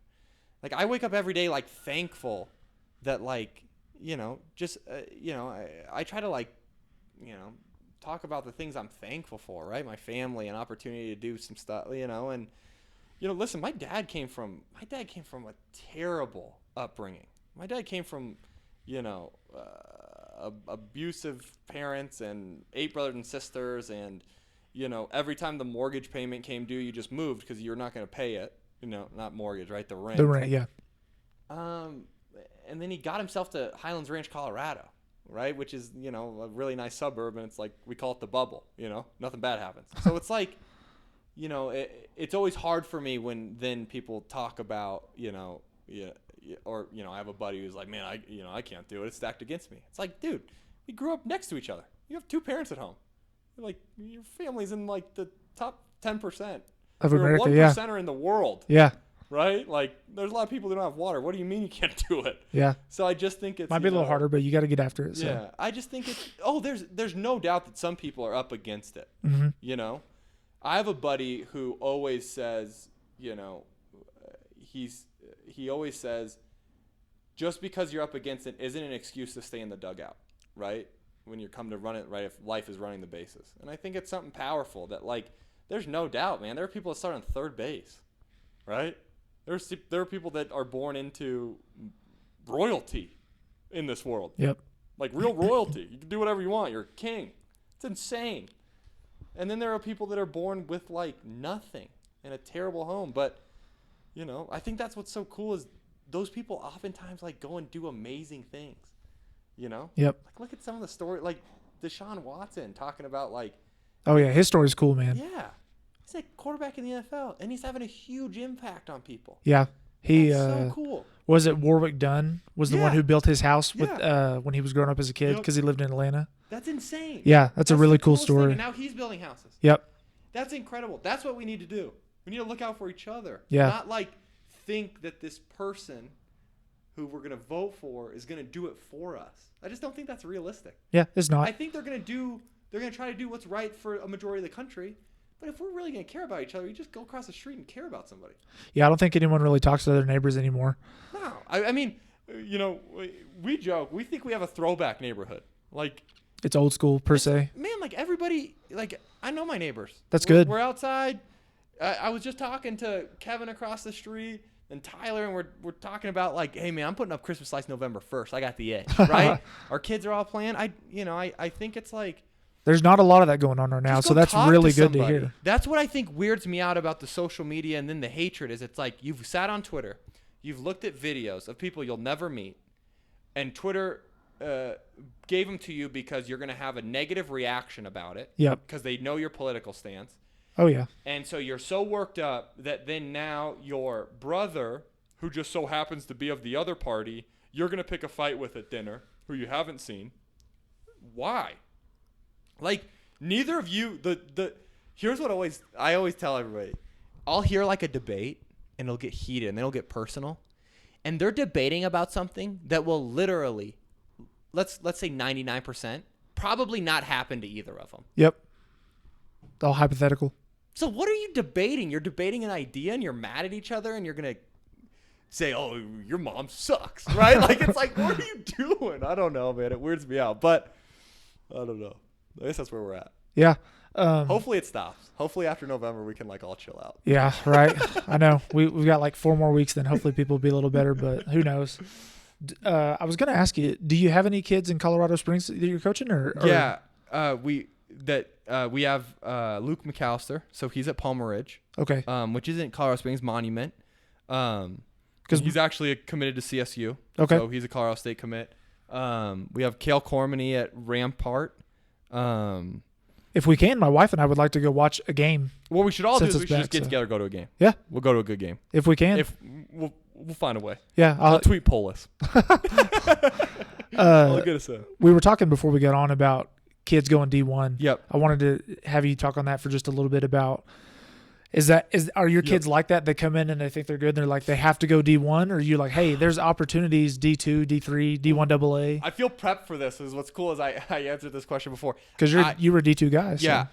Like, I wake up every day, like, thankful that, like, I try to, like, talk about the things I'm thankful for, right? My family, an opportunity to do some stuff, and, listen, my dad came from a terrible upbringing. My dad came from, abusive parents and 8 brothers and sisters. And, every time the mortgage payment came due, you just moved because you're not going to pay it. Not mortgage, right? The rent. The rent, yeah. And then he got himself to Highlands Ranch, Colorado, right? Which is, a really nice suburb. And it's like, we call it the bubble, nothing bad happens. So it's like, it's always hard for me when then people talk about, or, I have a buddy who's like, man, I can't do it. It's stacked against me. It's like, dude, we grew up next to each other. You have 2 parents at home. Like, your family's in, like, the top 10% Of You're America, 1%er in the world. Yeah. Right? Like, there's a lot of people that don't have water. What do you mean you can't do it? Yeah. So I just think it's Might be a little harder, but you got to get after it. So. Yeah. I just think it's there's no doubt that some people are up against it. Mm-hmm. I have a buddy who always says, he always says, just because you're up against it isn't an excuse to stay in the dugout, right? When you come to run it, right? If life is running the bases. And I think it's something powerful that, like, there's no doubt, man. There are people that start on third base, right? There are people that are born into royalty in this world. Yep. Like, real royalty. You can do whatever you want. You're a king. It's insane. And then there are people that are born with, like, nothing in a terrible home. But, I think that's what's so cool is those people oftentimes, like, go and do amazing things. Yep. Like, look at some of the story, like Deshaun Watson talking about, like. Oh yeah, his story's cool, man. Yeah, he's a quarterback in the NFL, and he's having a huge impact on people. Yeah, That's so cool. Was it Warwick Dunn was the one who built his house with Yeah. when he was growing up as a kid because he lived in Atlanta. That's insane. Yeah, that's a really the cool coolest thing, story. And now he's building houses. Yep. That's incredible. That's what we need to do. We need to look out for each other. Yeah. Not like think that this person who we're going to vote for is going to do it for us. I just don't think that's realistic. Yeah, it's not. I think they're going to try to do what's right for a majority of the country. But if we're really going to care about each other, you just go across the street and care about somebody. Yeah, I don't think anyone really talks to their neighbors anymore. No. I mean, we joke. We think we have a throwback neighborhood. Like, It's old school per se. man, like, everybody, like, I know my neighbors. That's good. We're outside. I was just talking to Kevin across the street and Tyler, and we're talking about, like, hey, man, I'm putting up Christmas lights November 1st. I got the edge, right? Our kids are all playing. I think it's like, There's not a lot of that going on right now, Just so go that's talk really to good to somebody. hear. That's what I think weirds me out about the social media and then the hatred is it's like you've sat on Twitter, you've looked at videos of people you'll never meet, and Twitter gave them to you because you're going to have a negative reaction about it. Yep. Because they know your political stance. Oh, yeah. And so you're so worked up that then now your brother, who just so happens to be of the other party, you're going to pick a fight with at dinner, who you haven't seen. Why? Like, neither of you, here's what I always tell everybody. I'll hear like a debate and it'll get heated and then it'll get personal. And they're debating about something that will literally, let's say 99%, probably not happen to either of them. Yep. All hypothetical. So what are you debating? You're debating an idea and you're mad at each other and you're going to say, oh, your mom sucks, right? Like, it's like, what are you doing? I don't know, man. It weirds me out. But I don't know. I guess that's where we're at. Yeah. Hopefully it stops. Hopefully after November we can like all chill out. Yeah, right. I know. We've got like 4 more weeks, then hopefully people will be a little better, but who knows? I was going to ask you, do you have any kids in Colorado Springs that you're coaching? Or? Yeah. We have Luke McAllister, so he's at Palmer Ridge. Okay. Which isn't Colorado Springs Monument. Because he's actually committed to CSU. Okay. So he's a Colorado State commit. We have Cale Cormany at Rampart. If we can, my wife and I would like to go watch a game. What we should all do is Since we it's should back, just get so. together, go to a game. Yeah. We'll go to a good game. If we can. If we'll find a way. Yeah. I'll tweet Polis. I'll get us in. We were talking before we got on about kids going D1. Yep. I wanted to have you talk on that for just a little bit about, are your kids like that? They come in and they think they're good and they're like, they have to go D1? Or are you like, hey, there's opportunities D2, D3, D1 AA? I feel prepped for this. What's cool is I answered this question before. Because you were a D2 guy. So. Yeah.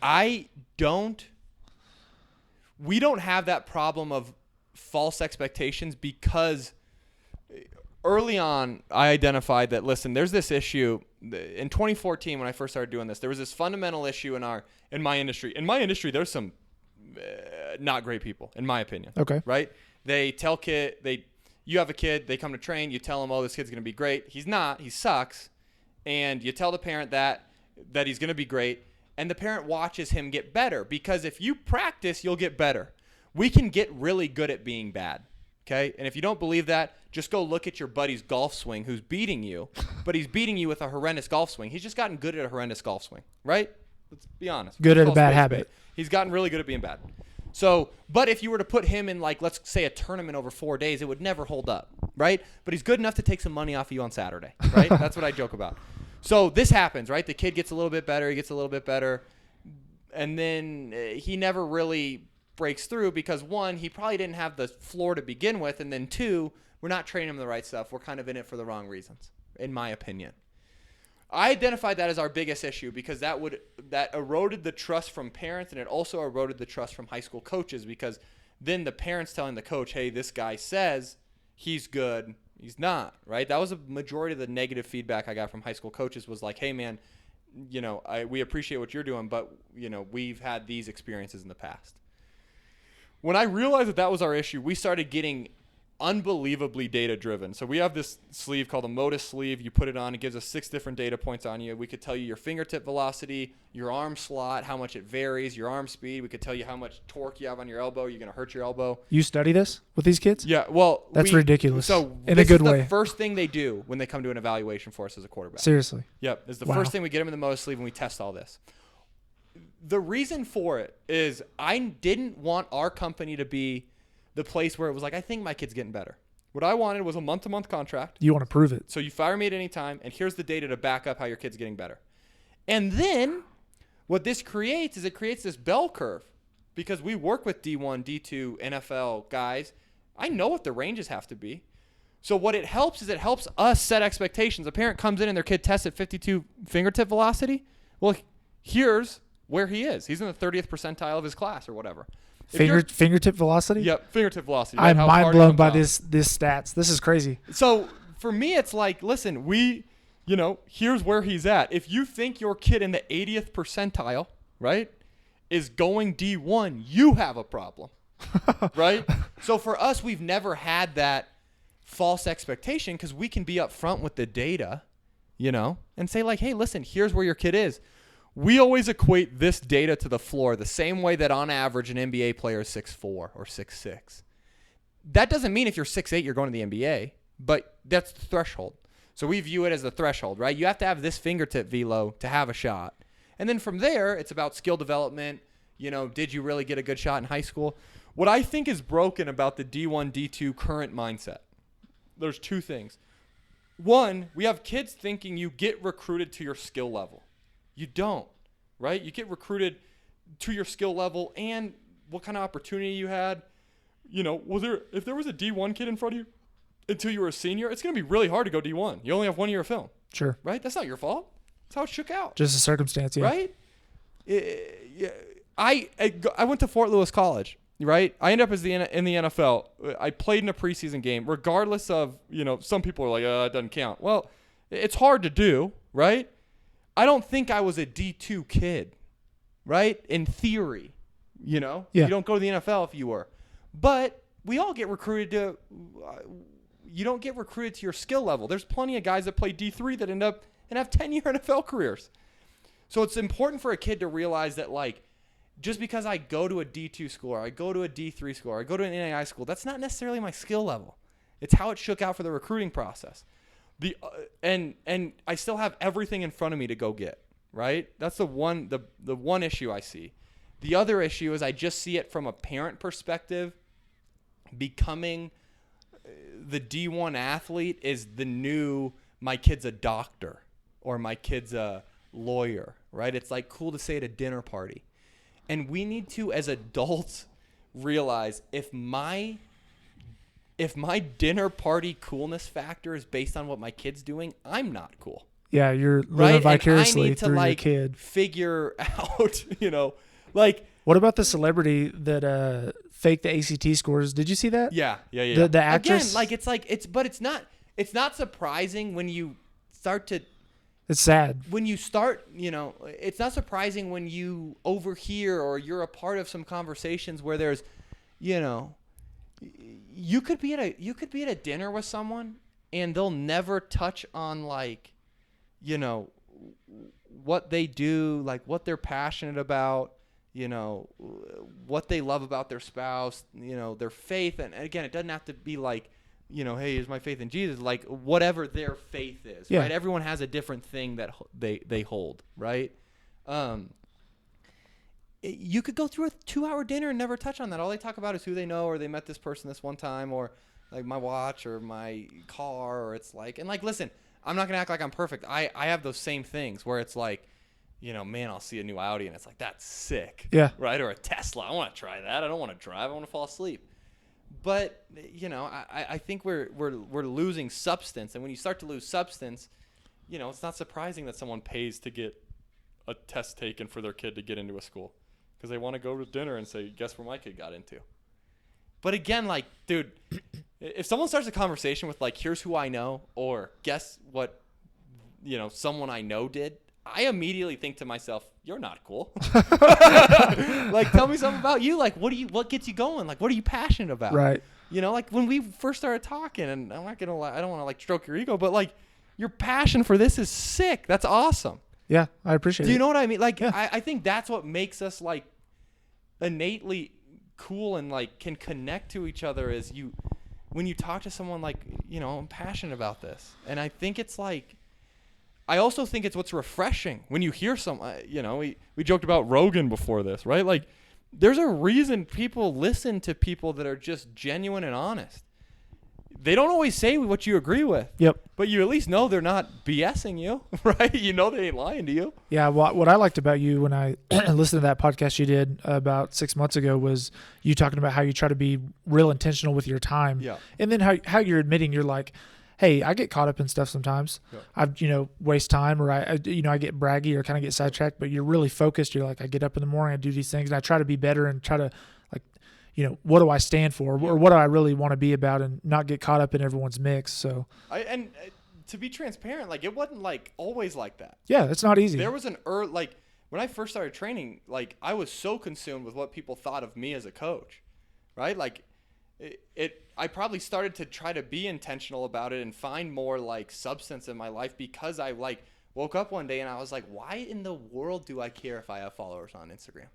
We don't have that problem of false expectations because early on I identified that, listen, there's this issue in 2014 when I first started doing this. There was this fundamental issue in my industry. In my industry, there's some not great people, in my opinion. Okay. Right? They tell you have a kid, they come to train, you tell them, oh, this kid's going to be great. He's not. He sucks. And you tell the parent that he's going to be great, and the parent watches him get better because if you practice, you'll get better. We can get really good at being bad. Okay? And if you don't believe that, just go look at your buddy's golf swing who's beating you, but he's beating you with a horrendous golf swing. He's just gotten good at a horrendous golf swing, right? Let's be honest. Good at a bad habit. He's gotten really good at being bad. So, but if you were to put him in, like, let's say a tournament over 4 days, it would never hold up, right? But he's good enough to take some money off of you on Saturday, right? That's what I joke about. So this happens, right? The kid gets a little bit better. He gets a little bit better. And then he never really breaks through because, 1, he probably didn't have the floor to begin with. And then 2, we're not training him the right stuff. We're kind of in it for the wrong reasons, in my opinion. I identified that as our biggest issue because that eroded the trust from parents, and it also eroded the trust from high school coaches because then the parents telling the coach, hey, this guy says he's good, he's not, right? That was a majority of the negative feedback I got from high school coaches was like, hey, man, we appreciate what you're doing, but, we've had these experiences in the past. When I realized that was our issue, we started getting unbelievably data driven. So we have this sleeve called a Modus sleeve. You put it on, it gives us 6 different data points on you. We could tell you your fingertip velocity, your arm slot, how much it varies, your arm speed. We could tell you how much torque you have on your elbow. You're going to hurt your elbow. You study this with these kids? Yeah, well, that's ridiculous. So in a good way. This is the first thing they do when they come to an evaluation for us as a quarterback. Seriously. Yep, it's the Wow. first thing we get them in the Modus sleeve and we test all this. The reason for it is I didn't want our company to be the place where it was like, I think my kid's getting better. What I wanted was a month-to-month contract. You want to prove it. So you fire me at any time, and here's the data to back up how your kid's getting better. And then what this creates is it creates this bell curve because we work with D1, D2, NFL guys. I know what the ranges have to be. So what it helps is it helps us set expectations. A parent comes in and their kid tests at 52 fingertip velocity. Well, here's where he is. He's in the 30th percentile of his class or whatever. Fingertip velocity? Yep, fingertip velocity. Right? I'm How mind hard it blown comes by out. this stats. This is crazy. So for me, it's like, listen, here's where he's at. If you think your kid in the 80th percentile, right, is going D1, you have a problem, right? So for us, we've never had that false expectation because we can be upfront with the data, and say like, hey, listen, here's where your kid is. we always equate this data to the floor the same way that on average an NBA player is 6'4" or 6'6". That doesn't mean if you're 6'8", you're going to the NBA, but that's the threshold. So we view it as the threshold, right? You have to have this fingertip velo to have a shot. And then from there, it's about skill development. Did you really get a good shot in high school? What I think is broken about the D1, D2 current mindset, there's two things. One, we have kids thinking you get recruited to your skill level. You don't, right? You get recruited to your skill level and what kind of opportunity you had. If there was a D1 kid in front of you until you were a senior, it's going to be really hard to go D1. You only have 1 year of film. Sure. Right? That's not your fault. That's how it shook out. Just a circumstance, yeah. Right? I went to Fort Lewis College, right? I ended up in the NFL. I played in a preseason game, regardless of, some people are like, it doesn't count. Well, it's hard to do, right? I don't think I was a D2 kid, right? In theory, Yeah. You don't go to the NFL if you were. But we all get recruited to you don't get recruited to your skill level. There's plenty of guys that play D3 that end up and have 10-year NFL careers. So it's important for a kid to realize that, like, just because I go to a D2 school or I go to a D3 school or I go to an NAI school, that's not necessarily my skill level. It's how it shook out for the recruiting process. And I still have everything in front of me to go get, right? That's the one issue I see. The other issue is I just see it from a parent perspective. Becoming the D1 athlete is the new, my kid's a doctor or my kid's a lawyer, right? It's like cool to say at a dinner party. And we need to, as adults, realize if my dinner party coolness factor is based on what my kid's doing, I'm not cool. Yeah, you're living right? vicariously and I need to, through like, your kid. Figure out, like. What about the celebrity that faked the ACT scores? Did you see that? Yeah. The actress. Again, it's not surprising when you start to. It's sad. When you start, it's not surprising when you overhear or you're a part of some conversations where there's, you could be at a dinner with someone and they'll never touch on, like, what they do, like what they're passionate about, what they love about their spouse, their faith. And again, it doesn't have to be like, hey, here's my faith in Jesus, like whatever their faith is, right? Everyone has a different thing that they hold, right? You could go through a 2-hour dinner and never touch on that. All they talk about is who they know, or they met this person this one time, or like my watch or my car, or it's like, and like, listen, I'm not going to act like I'm perfect. I have those same things where it's like, man, I'll see a new Audi and it's like, that's sick. Yeah. Right? Or a Tesla. I want to try that. I don't want to drive. I want to fall asleep. But, I think we're losing substance. And when you start to lose substance, it's not surprising that someone pays to get a test taken for their kid to get into a school. Because they want to go to dinner and say, guess where my kid got into. But again, like, dude, if someone starts a conversation with, like, here's who I know, or guess what, someone I know did, I immediately think to myself, you're not cool. Like, tell me something about you. Like, what gets you going? Like, what are you passionate about? Right. Like when we first started talking, and I'm not going to lie, I don't want to, like, stroke your ego, but, like, your passion for this is sick. That's awesome. Yeah, I appreciate it. Do you know what I mean? Like, yeah. I think that's what makes us, like, innately cool and, like, can connect to each other is when you talk to someone like, I'm passionate about this. And I think it's like, I also think it's what's refreshing when you hear we joked about Rogan before this, right? Like, there's a reason people listen to people that are just genuine and honest. They don't always say what you agree with. Yep. But you at least know they're not BSing you, right? You know they ain't lying to you. Yeah, what I liked about you when I listened to that podcast you did about 6 months ago was you talking about how you try to be real intentional with your time. Yeah. And then how you're admitting you're like, hey, I get caught up in stuff sometimes. Yeah. I waste time, or I get braggy or kind of get sidetracked, but you're really focused. You're like, I get up in the morning, I do these things, and I try to be better and try to, like, what do I stand for, or what do I really want to be about, and not get caught up in everyone's mix. So to be transparent, like, it wasn't, like, always like that. Yeah, it's not easy. There was like, when I first started training, like, I was so consumed with what people thought of me as a coach, right? Like, I probably started to try to be intentional about it and find more, like, substance in my life because I, like, woke up one day and I was like, why in the world do I care if I have followers on Instagram?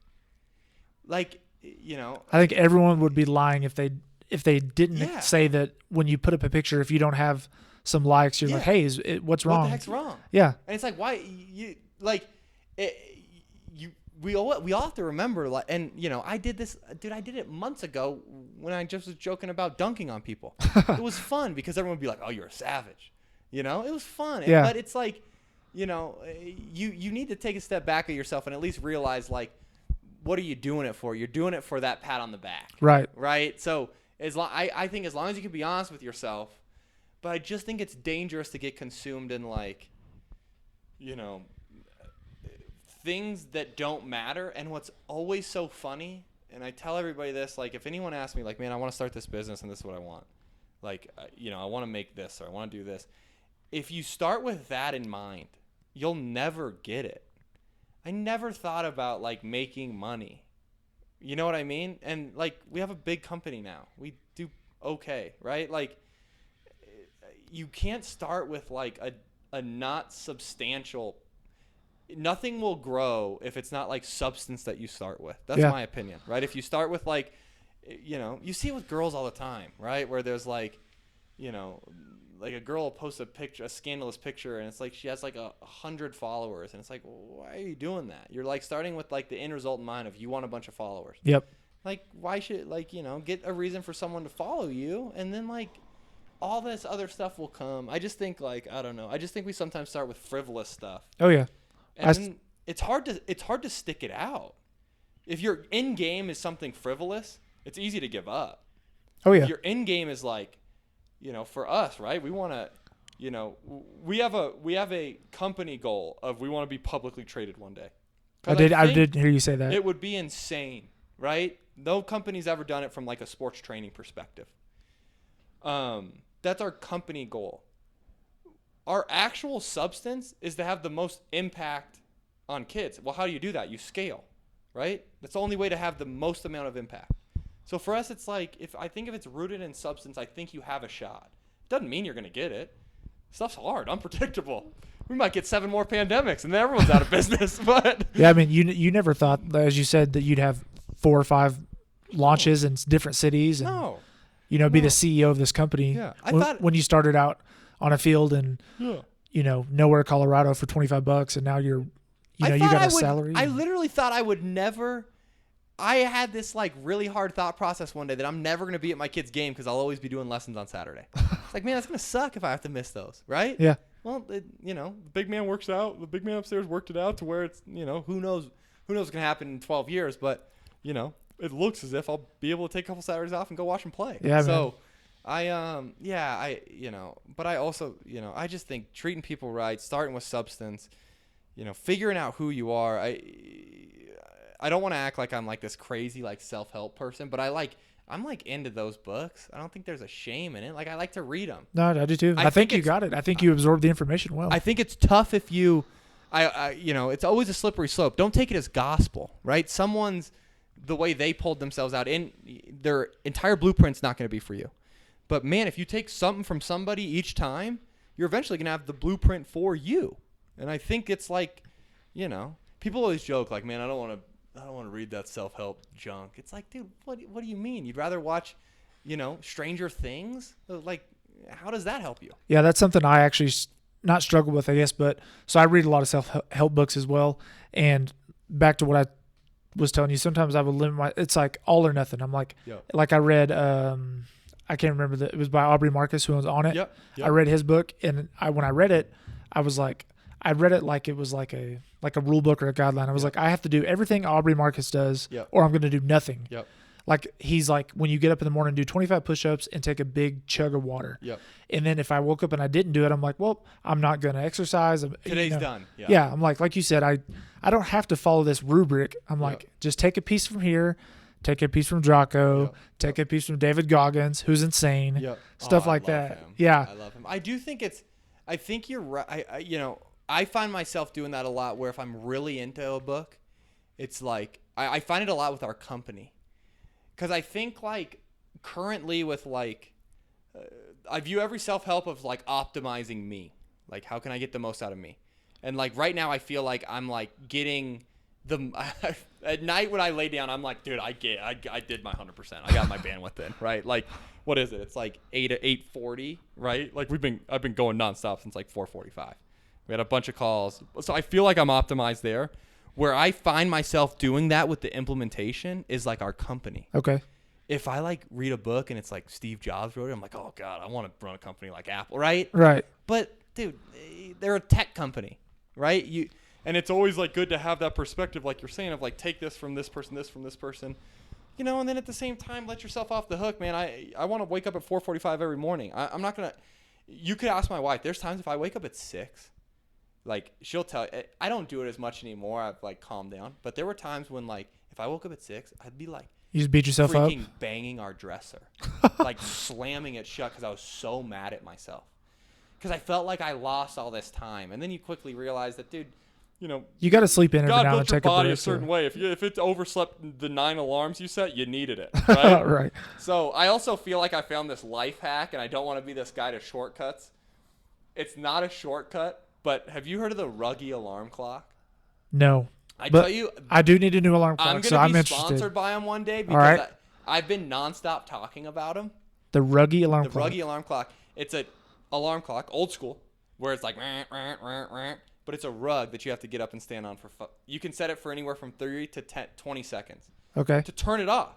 Like, you know, I think everyone would be lying if they didn't Yeah. say that when you put up a picture, if you don't have some likes, you're Yeah. like, hey, what's wrong? what the heck's wrong? Yeah. And it's like, why you like it, we all have to remember, like, and you know, I did this, dude. I did it months ago when I just was joking about dunking on people. It was fun because everyone would be like, "Oh, you're a savage," you know. It was fun, Yeah. but it's like, you know, you need to take a step back of yourself and at least realize, like, what are you doing it for? You're doing it for that pat on the back, Right. right? So I think as long as you can be honest with yourself, but I just think it's dangerous to get consumed in, like, you know, things that don't matter. And what's always so funny, and I tell everybody this, like, if anyone asks me, like, man, I want to start this business and this is what I want, like, you know, I want to make this or I want to do this. If you start with that in mind, you'll never get it. I never thought about, like, making money. You know what I mean? And, like, we have a big company now. We do okay, right? Like, you can't start with, like, a not substantial. Nothing will grow if it's not, like, substance that you start with. That's Yeah. my opinion, right? If you start with, like, you know, you see it with girls all the time, right? Where there's, like, you know, like, a girl will post a scandalous picture, and it's like she has like 100 followers, and it's like, well, why are you doing that? You're, like, starting with, like, the end result in mind of you want a bunch of followers. Yep. Like, why should, like, you know, get a reason for someone to follow you, and then, like, all this other stuff will come. I just think, like, I don't know. I just think we sometimes start with frivolous stuff, Oh yeah. and then it's hard to stick it out. If your end game is something frivolous, it's easy to give up. Oh yeah. If your end game is, like, you know, for us, right? We want to, you know, we have a company goal of we want to be publicly traded one day. I did hear you say that. It would be insane, right? No company's ever done it from, like, a sports training perspective. That's our company goal. Our actual substance is to have the most impact on kids. Well, how do you do that? You scale, right? That's the only way to have the most amount of impact. So for us, it's like, if it's rooted in substance, I think you have a shot. Doesn't mean you're going to get it. Stuff's hard, unpredictable. We might get 7 more pandemics and then everyone's out of business. But yeah, I mean, you never thought, as you said, that you'd have 4 or 5 launches in different cities and no. be the CEO of this company. Yeah. When you started out on a field in nowhere, Colorado for $25, and now you got a salary. I literally thought I would never. I had this, like, really hard thought process one day that I'm never going to be at my kid's game because I'll always be doing lessons on Saturday. It's like, man, that's going to suck if I have to miss those, right? Yeah. Well, the big man works out. The big man upstairs worked it out to where it's, who knows what's going to happen in 12 years. But, it looks as if I'll be able to take a couple Saturdays off and go watch him play. Yeah, so, man. But I also, I just think treating people right, starting with substance, figuring out who you are. I don't want to act like I'm, like, this crazy, like, self-help person, but I'm like into those books. I don't think there's a shame in it. Like, I like to read them. No, I do too. I think you got it. I think you absorbed the information well. I think it's tough if you, it's always a slippery slope. Don't take it as gospel, right? The way they pulled themselves out in their entire blueprint's not going to be for you. But man, if you take something from somebody each time, you're eventually going to have the blueprint for you. And I think it's like, people always joke like, man, I don't want to read that self-help junk. It's like, dude, what do you mean? You'd rather watch, Stranger Things? Like, how does that help you? Yeah, that's something I actually not struggle with, I guess. But so I read a lot of self-help books as well. And back to what I was telling you, sometimes I would limit it's like all or nothing. I'm like, like I read, I can't remember it was by Aubrey Marcus who was on it. Yep. I read his book, and when I read it, I was like, I read it like it was like a rule book or a guideline. I was like, I have to do everything Aubrey Marcus does, or I'm going to do nothing. Yep. Like, he's like, when you get up in the morning, do 25 push-ups and take a big chug of water. Yep. And then if I woke up and I didn't do it, I'm like, well, I'm not going to exercise. Today's done. Yeah. I'm like you said, I don't have to follow this rubric. I'm like, just take a piece from here, take a piece from Jocko, take a piece from David Goggins, who's insane, stuff like that. Him. Yeah. I love him. I do think I think you're right. I find myself doing that a lot where if I'm really into a book, it's like, I find it a lot with our company. Because I think, like, currently with, like, I view every self-help of, like, optimizing me. Like, how can I get the most out of me? And like right now I feel like I'm like getting at night when I lay down, I'm like, dude, I did my 100%. I got my bandwidth in, right? Like, what is it? It's like 8:40, right? Like I've been going nonstop since like 4:45. We had a bunch of calls. So I feel like I'm optimized there. Where I find myself doing that with the implementation is like our company. Okay. If I like read a book and it's like Steve Jobs wrote it, I'm like, oh God, I want to run a company like Apple, right? Right. But dude, they're a tech company, right? And it's always like good to have that perspective, like you're saying, of like take this from this person, this from this person, and then at the same time let yourself off the hook, man. I want to wake up at 4:45 every morning. I'm not gonna. You could ask my wife. There's times if I wake up at 6, like she'll tell. I don't do it as much anymore. I've like calmed down. But there were times when like if I woke up at 6, I'd be like, you just beat yourself up, freaking banging our dresser, like slamming it shut because I was so mad at myself because I felt like I lost all this time. And then you quickly realize that, dude. You got to sleep in every God now and built your take a body break. a certain way. If it overslept the 9 alarms you set, you needed it, right? Right. So I also feel like I found this life hack, and I don't want to be this guy to shortcuts. It's not a shortcut, but have you heard of the Ruggy alarm clock? No. I but tell you, I do need a new alarm clock, I'm so going I'm to be interested. sponsored by them one day because right. I've been nonstop talking about them. The Ruggy alarm The clock. Ruggy alarm clock. It's a alarm clock, old school, where it's like, rah, rah, rah, rah, but it's a rug that you have to get up and stand on for you can set it for anywhere from 30 to 20 seconds. Okay. To turn it off.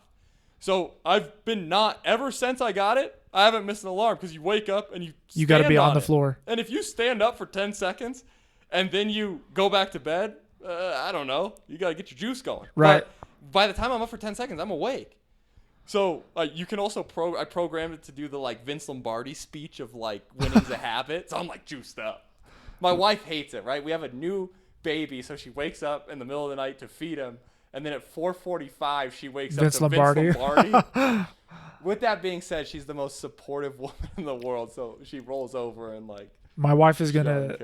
So I've been ever since I got it, I haven't missed an alarm because you wake up and you got to be on the it. floor. And if you stand up for 10 seconds and then you go back to bed, I don't know. You got to get your juice going. Right. But by the time I'm up for 10 seconds, I'm awake. So you can also I programmed it to do the like Vince Lombardi speech of like winning's a habit. So I'm like juiced up. My wife hates it, right? We have a new baby, so she wakes up in the middle of the night to feed him, and then at 4:45 she wakes up to Vince Lombardi. With that being said, she's the most supportive woman in the world, so she rolls over and like. My wife is gonna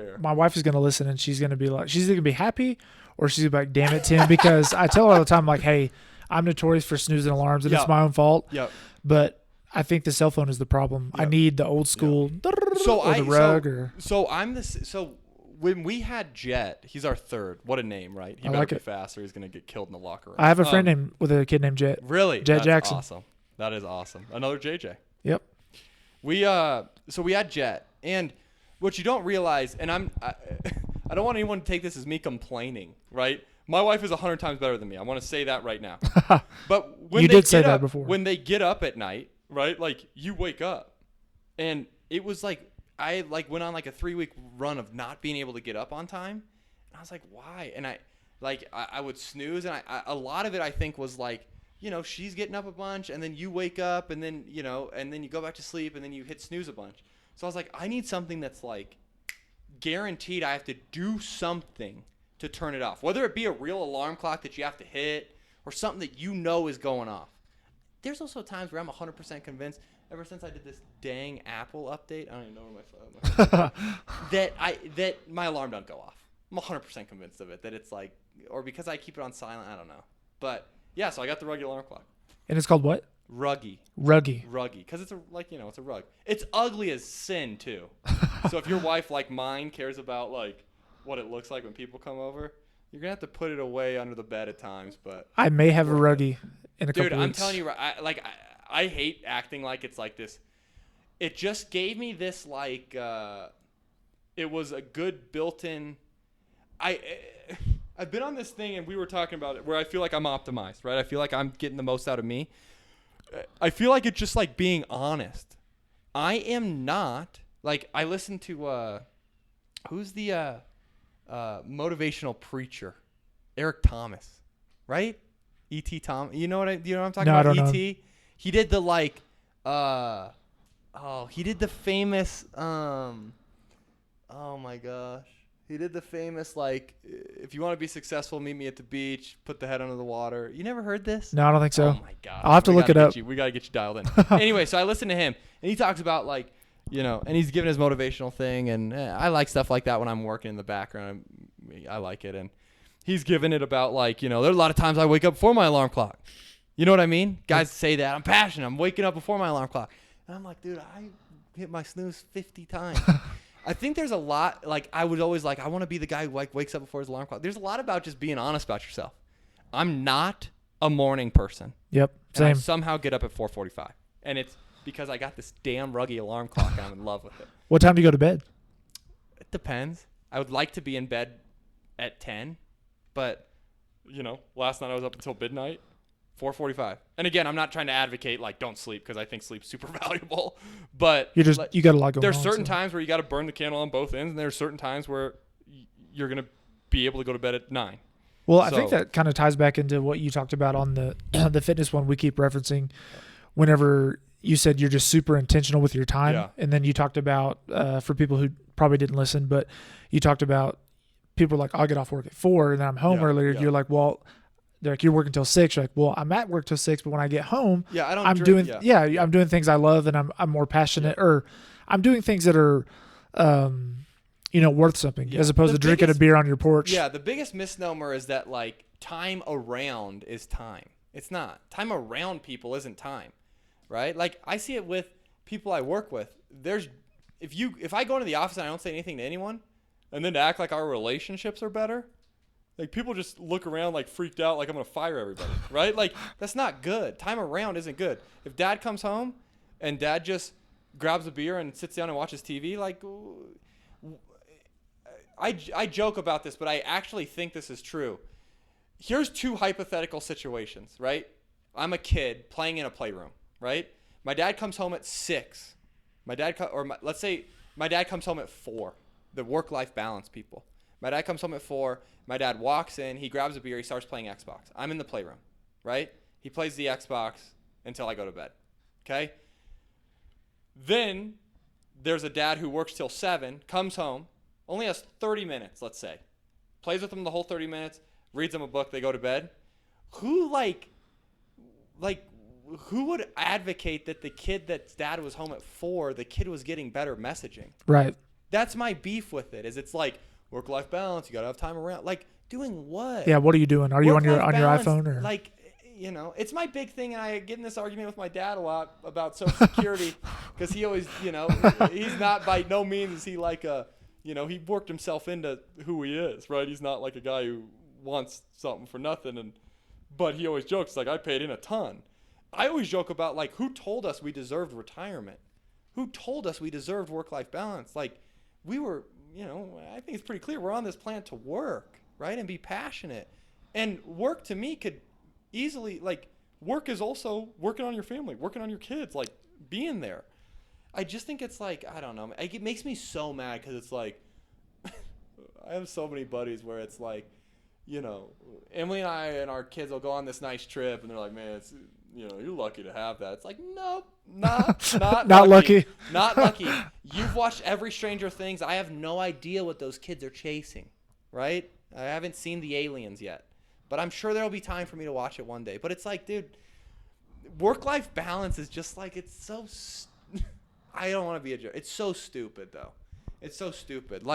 listen, and she's gonna be like, she's either gonna be happy or she's gonna be like, damn it, Tim, because I tell her all the time, like, hey, I'm notorious for snoozing alarms, and it's my own fault. Yep. But I think the cell phone is the problem. Yep. I need the old school or the rug So when we had Jet, he's our third. What a name, right? He better be fast or he's gonna get killed in the locker room. I have a friend with a kid named Jet. Really? Jet That's Jackson. Awesome. That is awesome. Another JJ. Yep. We had Jet, and what you don't realize, and I don't want anyone to take this as me complaining, right? My wife is 100 times better than me. I want to say that right now. But when you did say that before. When they get up at night, right? Like you wake up, and it was like I like went on like a 3-week run of not being able to get up on time, and I was like, why? And I would snooze, and a lot of it I think was like, she's getting up a bunch, and then you wake up, and then and then you go back to sleep, and then you hit snooze a bunch. So I was like, I need something that's like guaranteed. I have to do something to turn it off, whether it be a real alarm clock that you have to hit or something that is going off. There's also times where I'm 100% convinced, ever since I did this dang Apple update, I don't even know where my phone that my alarm don't go off. I'm 100% convinced of it, that it's like, or because I keep it on silent, I don't know. But yeah, so I got the Ruggy alarm clock. And it's called what? Ruggy, because it's it's a rug. It's ugly as sin too. So if your wife like mine cares about like what it looks like when people come over, you're gonna have to put it away under the bed at times. But I may have a Ruggy in a couple weeks. Dude, I'm telling you, I hate acting like it's like this. It just gave me this like it was a good built-in. I've been on this thing, and we were talking about it, where I feel like I'm optimized, right? I feel like I'm getting the most out of me. I feel like it's just like being honest. I am not like, I listen to who's the motivational preacher? Eric Thomas, right? E.T. Tom. You know what I'm talking about? I don't E.T. know. He did the like he did the famous oh my gosh. He did the famous, like, if you want to be successful, meet me at the beach, put the head under the water. You never heard this? No, I don't think so. Oh, my God. I'll have to look it up. We got to get you dialed in. Anyway, so I listened to him, and he talks about, like, and he's giving his motivational thing, and I like stuff like that when I'm working in the background. I like it. And he's giving it about, like, there are a lot of times I wake up before my alarm clock. You know what I mean? Guys say that. I'm passionate. I'm waking up before my alarm clock. And I'm like, dude, I hit my snooze 50 times. I think there's a lot, like, I would always I want to be the guy who like wakes up before his alarm clock. There's a lot about just being honest about yourself. I'm not a morning person. Yep. And I Same. somehow get up at 4:45. And it's because I got this damn ruggy alarm clock and I'm in love with it. What time do you go to bed? It depends. I would like to be in bed at 10, but, last night I was up until midnight, 4:45. And again, I'm not trying to advocate, don't sleep, because I think sleep's super valuable. But You got a lot going on. there's certain times where you got to burn the candle on both ends, and there's certain times where you're going to be able to go to bed at 9. Well, I think that kind of ties back into what you talked about on the the fitness one we keep referencing. Whenever you said you're just super intentional with your time, Yeah. and then you talked about for people who probably didn't listen, but you talked about people like, I'll get off work at 4 and then I'm home earlier. Yeah. You're like, well, they're like, you're working till 6. You're like, well, I'm at work till 6, but when I get home, Yeah, I don't I'm drink, doing I'm doing things I love, and I'm more passionate, or I'm doing things that are worth something, as opposed to drinking a beer on your porch. Yeah, the biggest misnomer is that time around is time. It's not. Time around people isn't time, right? I see it with people I work with. If I go into the office and I don't say anything to anyone, and then to act like our relationships are better, people just look around freaked out, I'm gonna fire everybody, right? That's not good. Time around isn't good. If Dad comes home and Dad just grabs a beer and sits down and watches TV, I joke about this, but I actually think this is true. Here's 2 hypothetical situations, right? I'm a kid playing in a playroom, right? My dad comes home at 6. Let's say my dad comes home at 4. The work-life balance people. My dad comes home at 4. My dad walks in. He grabs a beer. He starts playing Xbox. I'm in the playroom, right? He plays the Xbox until I go to bed, okay? Then there's a dad who works till 7, comes home, only has 30 minutes, let's say. Plays with them the whole 30 minutes, reads them a book, they go to bed. Who who would advocate that the kid that's dad was home at 4, the kid was getting better messaging? Right. That's my beef with it. It's work-life balance, you got to have time around. Doing what? Yeah, what are you doing? Are you on your Work-life iPhone, or it's my big thing, and I get in this argument with my dad a lot about Social Security, because he always, he's not, by no means is he he worked himself into who he is, right? He's not a guy who wants something for nothing, but he always jokes I paid in a ton. I always joke about who told us we deserved retirement? Who told us we deserved work-life balance? We were, I think it's pretty clear we're on this planet to work, right, and be passionate. And work to me could easily work is also working on your family, working on your kids, being there. I just think it's I don't know. It makes me so mad because it's I have so many buddies where it's Emily and I and our kids will go on this nice trip, and they're like, man, it's, you're lucky to have that. It's nope, not Not lucky. Not lucky. You've watched every Stranger Things. I have no idea what those kids are chasing, right? I haven't seen the aliens yet, but I'm sure there'll be time for me to watch it one day. But it's dude, work-life balance is just it's so I don't want to be a jerk. It's so stupid, though. It's so stupid.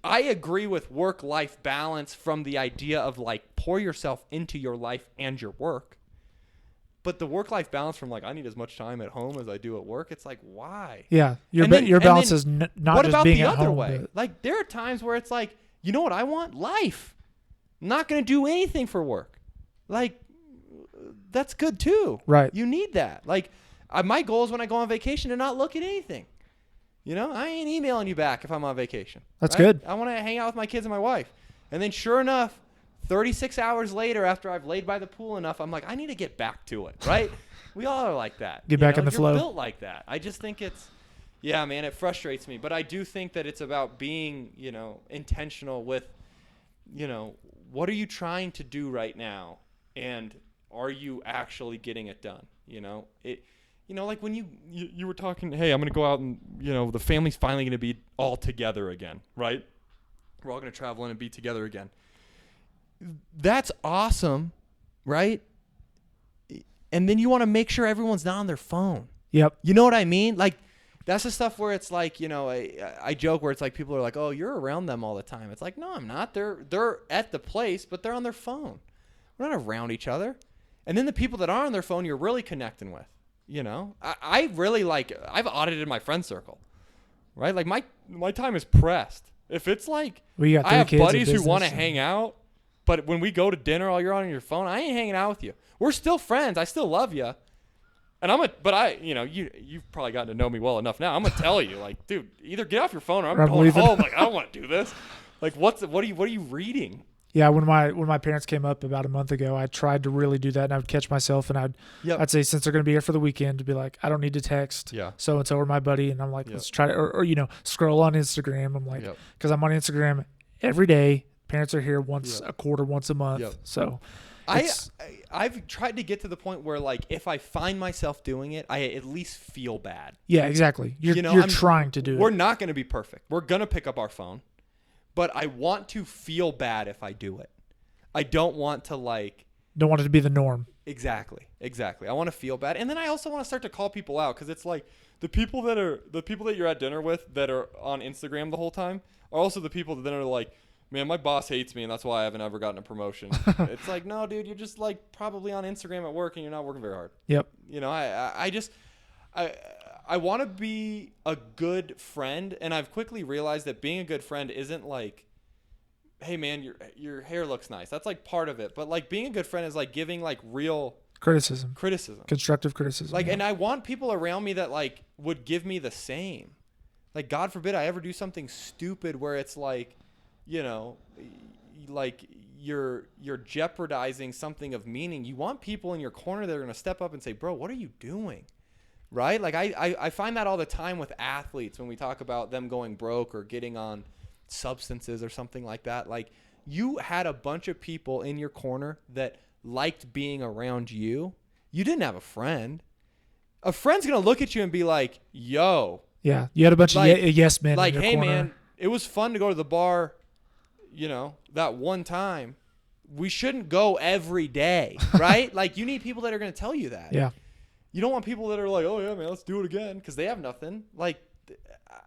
I agree with work-life balance from the idea of pour yourself into your life and your work. But the work-life balance from I need as much time at home as I do at work, it's why? Yeah, your balance is not what just about being the at other home. way? There are times where it's you know what I want? Life. I'm not going to do anything for work. That's good too. Right. You need that. My goal is when I go on vacation to not look at anything. I ain't emailing you back if I'm on vacation. That's right? good. I want to hang out with my kids and my wife. And then sure enough, 36 hours later, after I've laid by the pool enough, I'm I need to get back to it, right? We all are like that. Get back in the flow. You're built like that. I just think yeah, man, it frustrates me. But I do think that it's about being, intentional with, what are you trying to do right now? And are you actually getting it done? When you were talking, hey, I'm going to go out and, the family's finally going to be all together again, right? We're all going to travel in and be together again. That's awesome, right? And then you want to make sure everyone's not on their phone. Yep. You know what I mean? That's the stuff where it's I joke where it's people are oh, you're around them all the time. It's no, I'm not. They're at the place, but they're on their phone. We're not around each other. And then the people that are on their phone, you're really connecting with. I really I've audited my friend circle, right? Like my time is pressed. If it's like We got I have kids, a buddies who want to business, hang out, but when we go to dinner, all you're on your phone, I ain't hanging out with you. We're still friends. I still love you. And you've probably gotten to know me well enough now. I'm gonna tell you, like, dude, either get off your phone or I'm going leaving. home. Like, I don't want to do this. Like, what are you reading? Yeah, when my parents came up about a month ago, I tried to really do that, and I would catch myself, and I'd say, since they're going to be here for the weekend, to be like, I don't need to text so and so or my buddy, and I'm like, let's try to, or scroll on Instagram. I'm like, because I'm on Instagram every day. Parents are here once a quarter, once a month. So I've tried to get to the point where, like, if I find myself doing it, I at least feel bad. Yeah, exactly. You're trying to do it. We're not going to be perfect. We're going to pick up our phone. But I want to feel bad if I do it. I don't want to don't want it to be the norm. Exactly. I want to feel bad. And then I also want to start to call people out, because it's like the people that you're at dinner with that are on Instagram the whole time are also the people that then are like, man, my boss hates me and that's why I haven't ever gotten a promotion. It's like, no, dude, you're just like probably on Instagram at work and you're not working very hard. Yep. I want to be a good friend, and I've quickly realized that being a good friend isn't like, hey man, your hair looks nice. That's like part of it. But like being a good friend is like giving like real criticism, constructive criticism. Like, and I want people around me that like would give me the same. Like, God forbid I ever do something stupid where it's like, like you're jeopardizing something of meaning. You want people in your corner that are going to step up and say, bro, what are you doing? Right? Like I find that all the time with athletes when we talk about them going broke or getting on substances or something like that. Like, you had a bunch of people in your corner that liked being around you. You didn't have a friend. A friend's going to look at you and be like, yo. Yeah. You had a bunch of yes men like, in your hey corner. man, it was fun to go to the bar, that one time. We shouldn't go every day, right? Like, you need people that are going to tell you that. Yeah. You don't want people that are like, oh, yeah, man, let's do it again, because they have nothing. Like,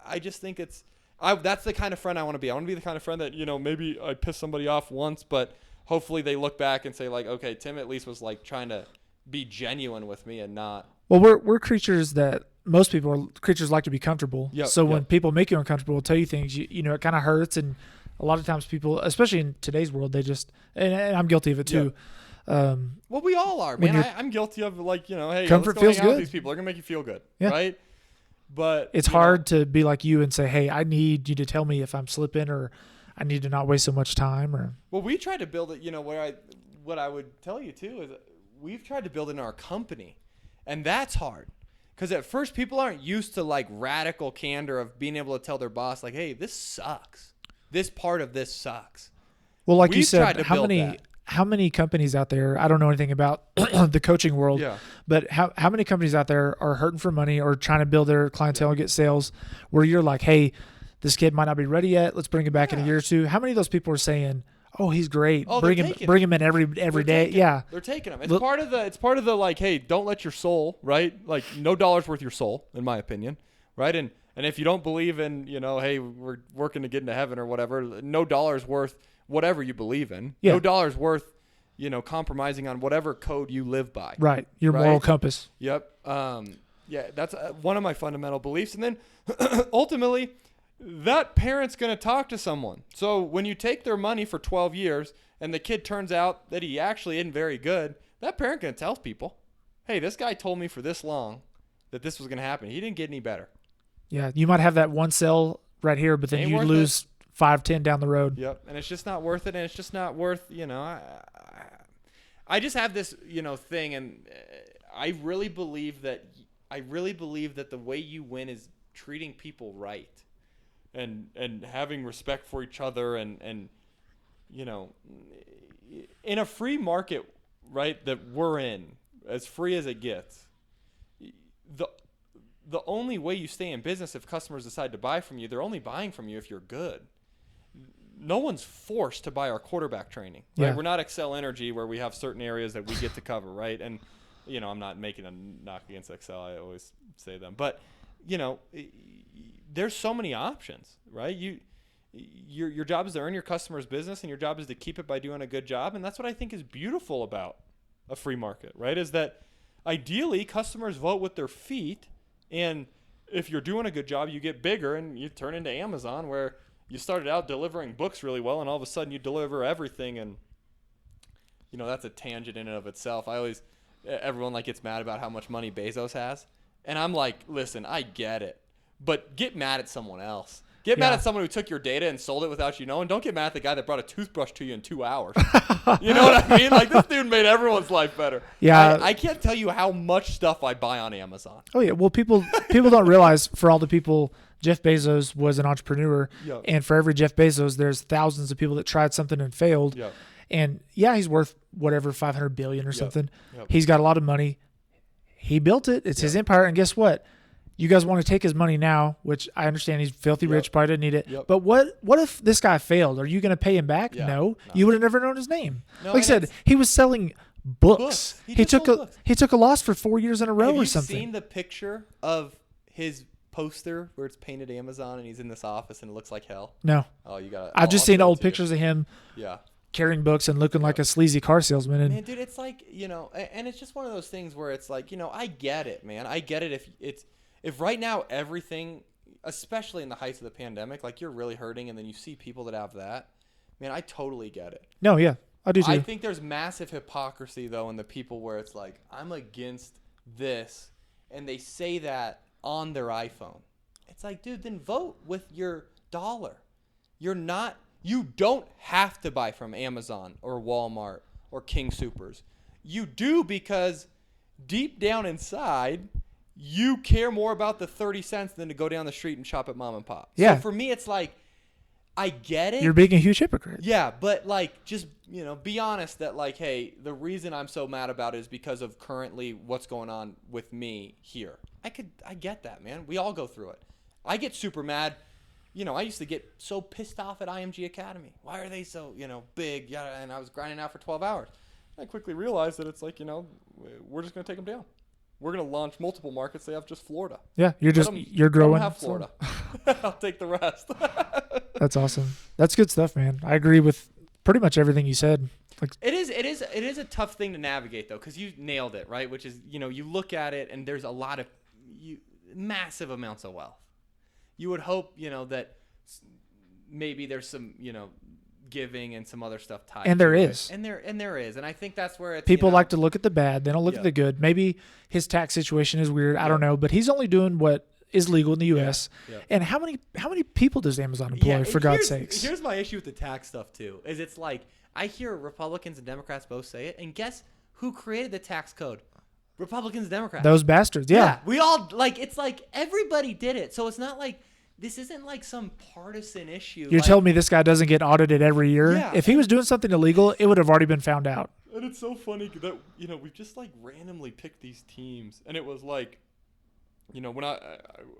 I just think that's the kind of friend I want to be. I want to be the kind of friend that, maybe I pissed somebody off once, but hopefully they look back and say, like, okay, Tim at least was, like, trying to be genuine with me and not. Well, we're creatures that most people are creatures like to be comfortable. So when people make you uncomfortable, tell you things, it kind of hurts. And a lot of times people, especially in today's world, they just, and I'm guilty of it too. Well, we all are, man. I'm guilty of, like, hey, comfort let's go feels hang out with good. these people. They're gonna make you feel good, right? But it's hard to be like you and say, hey, I need you to tell me if I'm slipping, or I need to not waste so much time. Or well, we tried to build it. What I would tell you too is we've tried to build it in our company, and that's hard. Because at first people aren't used to like radical candor of being able to tell their boss, like, hey, this sucks. This part of this sucks. Well, like you said, how many companies out there, I don't know anything about the coaching world, but how many companies out there are hurting for money or trying to build their clientele and get sales where you're like, hey, this kid might not be ready yet. Let's bring him back in a year or two. How many of those people are saying, oh, he's great. Bring him in every day. Yeah. They're taking him. It's part of the like, hey, don't let your soul, right? Like, no dollar's worth your soul, in my opinion. Right. And if you don't believe in, hey, we're working to get into heaven or whatever, no dollar's worth whatever you believe in. Yeah. No dollar's worth, compromising on whatever code you live by. Right. Your moral compass. Yep. That's one of my fundamental beliefs. And then ultimately, that parent's going to talk to someone. So when you take their money for 12 years and the kid turns out that he actually isn't very good, that parent going to tell people, hey, this guy told me for this long that this was going to happen. He didn't get any better. Yeah. You might have that one sale right here, but then you lose 5-10 down the road. Yep. And it's just not worth it. And it's just not worth, I just have this, thing. And I really believe that the way you win is treating people right. And having respect for each other and in a free market, right, that we're in, as free as it gets, the only way you stay in business, if customers decide to buy from you, they're only buying from you if you're good. No one's forced to buy our quarterback training. Right? Yeah. We're not Excel Energy where we have certain areas that we get to cover, right? And I'm not making a knock against Excel. I always say them, but there's so many options, right? Your job is to earn your customer's business, and your job is to keep it by doing a good job. And that's what I think is beautiful about a free market, right? Is that ideally customers vote with their feet, and if you're doing a good job, you get bigger and you turn into Amazon, where you started out delivering books really well, and all of a sudden you deliver everything. And that's a tangent in and of itself. Everyone like gets mad about how much money Bezos has, and I'm like, listen, I get it, but get mad at someone else. Get mad at someone who took your data and sold it without you knowing. Don't get mad at the guy that brought a toothbrush to you in 2 hours. You know what I mean? Like, this dude made everyone's life better. Yeah. I can't tell you how much stuff I buy on Amazon. Oh yeah. Well, people don't realize, for all the people, Jeff Bezos was an entrepreneur, Yep. and for every Jeff Bezos, there's thousands of people that tried something and failed. Yep. And yeah, he's worth whatever, 500 billion or something. Yep. He's got a lot of money. He built it. It's his empire. And guess what? You guys want to take his money now, which I understand he's filthy rich, probably didn't need it. Yep. But what if this guy failed? Are you going to pay him back? Yeah. No. You would have never known his name. No, like I said, he was selling books. He took a loss for 4 years in a row Have or you something. seen the picture of his poster where it's painted Amazon and he's in this office and it looks like hell? No. Oh, you got. I've just seen old pictures of him Yeah. carrying books and looking like a sleazy car salesman. And Man, dude, it's like, and it's just one of those things where it's like, I get it, man. I get it if right now everything, especially in the heights of the pandemic, like, you're really hurting, and then you see people that have that, man, I totally get it. no, yeah, I do too. I think there's massive hypocrisy, though, in the people where it's like, I'm against this, and they say that on their iPhone. It's like, dude, then vote with your dollar. You don't have to buy from Amazon or Walmart or King Soopers. You do because deep down inside, you care more about the 30 cents than to go down the street and shop at mom and pop. Yeah. So for me, it's like, I get it. You're being a huge hypocrite. Yeah, but like, just, be honest that, like, hey, the reason I'm so mad about it is because of currently what's going on with me here. I get that, man. We all go through it. I get super mad. I used to get so pissed off at IMG Academy. Why are they so, big? Yeah, and I was grinding out for 12 hours. I quickly realized that it's like, we're just going to take them down. We're going to launch multiple markets. They have just Florida. Yeah, you're Let growing. them have Florida. I'll take the rest. That's awesome. That's good stuff, man. I agree with pretty much everything you said. Like, It is a tough thing to navigate, though, because you nailed it, right? Which is, you look at it and there's a lot of massive amounts of wealth. You would hope, that maybe there's some, giving and some other stuff tied. And there to is. it. And there is. And I think that's where it's, people like to look at the bad. They don't look at Yeah. the good. Maybe his tax situation is weird. I don't know. But he's only doing what is legal in the U.S. Yeah. And how many people does Amazon employ, for God's sakes? Here's my issue with the tax stuff, too, is it's like, I hear Republicans and Democrats both say it, and guess who created the tax code? Republicans and Democrats. Those bastards. Yeah. We all, like, it's like everybody did it. So it's not like, this isn't like some partisan issue. You're telling me this guy doesn't get audited every year? Yeah. If he was doing something illegal, it would have already been found out. And it's so funny that, we've just, like, randomly picked these teams. And it was like, when I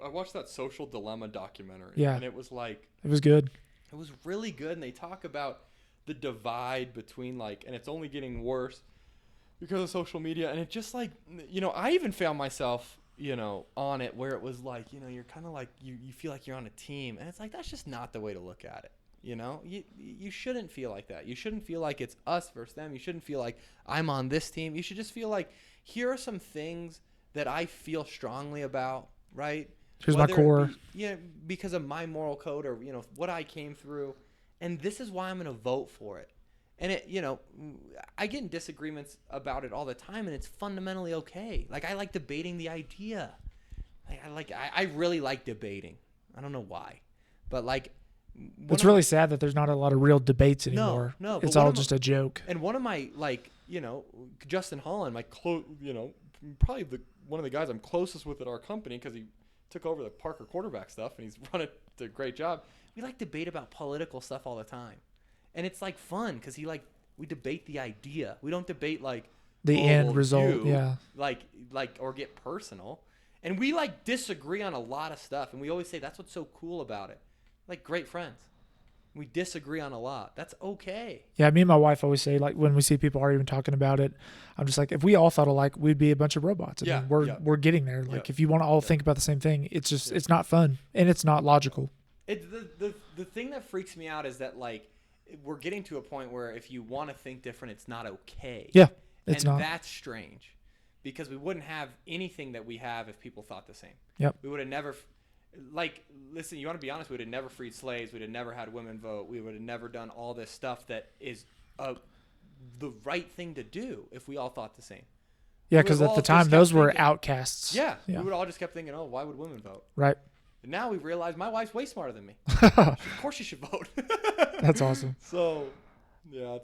watched that Social Dilemma documentary. Yeah. And it was like, It was good. it was really good. And they talk about the divide between, like, and it's only getting worse because of social media. And it just, like, I even found myself, on it where it was like, you're kind of like, you feel like you're on a team. And it's like, that's just not the way to look at it. You shouldn't feel like that. You shouldn't feel like it's us versus them. You shouldn't feel like I'm on this team. You should just feel like, here are some things that I feel strongly about, right? Here's my core. Because of my moral code or, what I came through. And this is why I'm going to vote for it. And I get in disagreements about it all the time, and it's fundamentally okay. Like, I like debating the idea. I really like debating. I don't know why, but like, It's really sad that there's not a lot of real debates anymore. No, it's all just a joke. And one of my, like, Justin Holland, my probably one of the guys I'm closest with at our company, because he took over the Parker quarterback stuff and he's run it a great job. We like debate about political stuff all the time. And it's like fun because we debate the idea. We don't debate like the end result. Yeah. Like, or get personal. And we like disagree on a lot of stuff. And we always say that's what's so cool about it. Like, great friends. We disagree on a lot. That's okay. Yeah. Me and my wife always say, like, when we see people are even talking about it, I'm just like, if we all thought alike, we'd be a bunch of robots. I mean, we're getting there. Like, if you want to all think about the same thing, it's just, it's not fun and it's not logical. The thing that freaks me out is that, like, we're getting to a point where if you want to think different, it's not okay. Yeah, it's not. And that's strange because we wouldn't have anything that we have if people thought the same. Yep. We would have never, listen, you want to be honest, we would have never freed slaves. We'd have never had women vote. We would have never done all this stuff that is the right thing to do if we all thought the same. Yeah, because at the time, those were outcasts. Yeah, we would all just kept thinking, oh, why would women vote? Right. And now we've realized my wife's way smarter than me. Of course she should vote. That's awesome. So, yeah,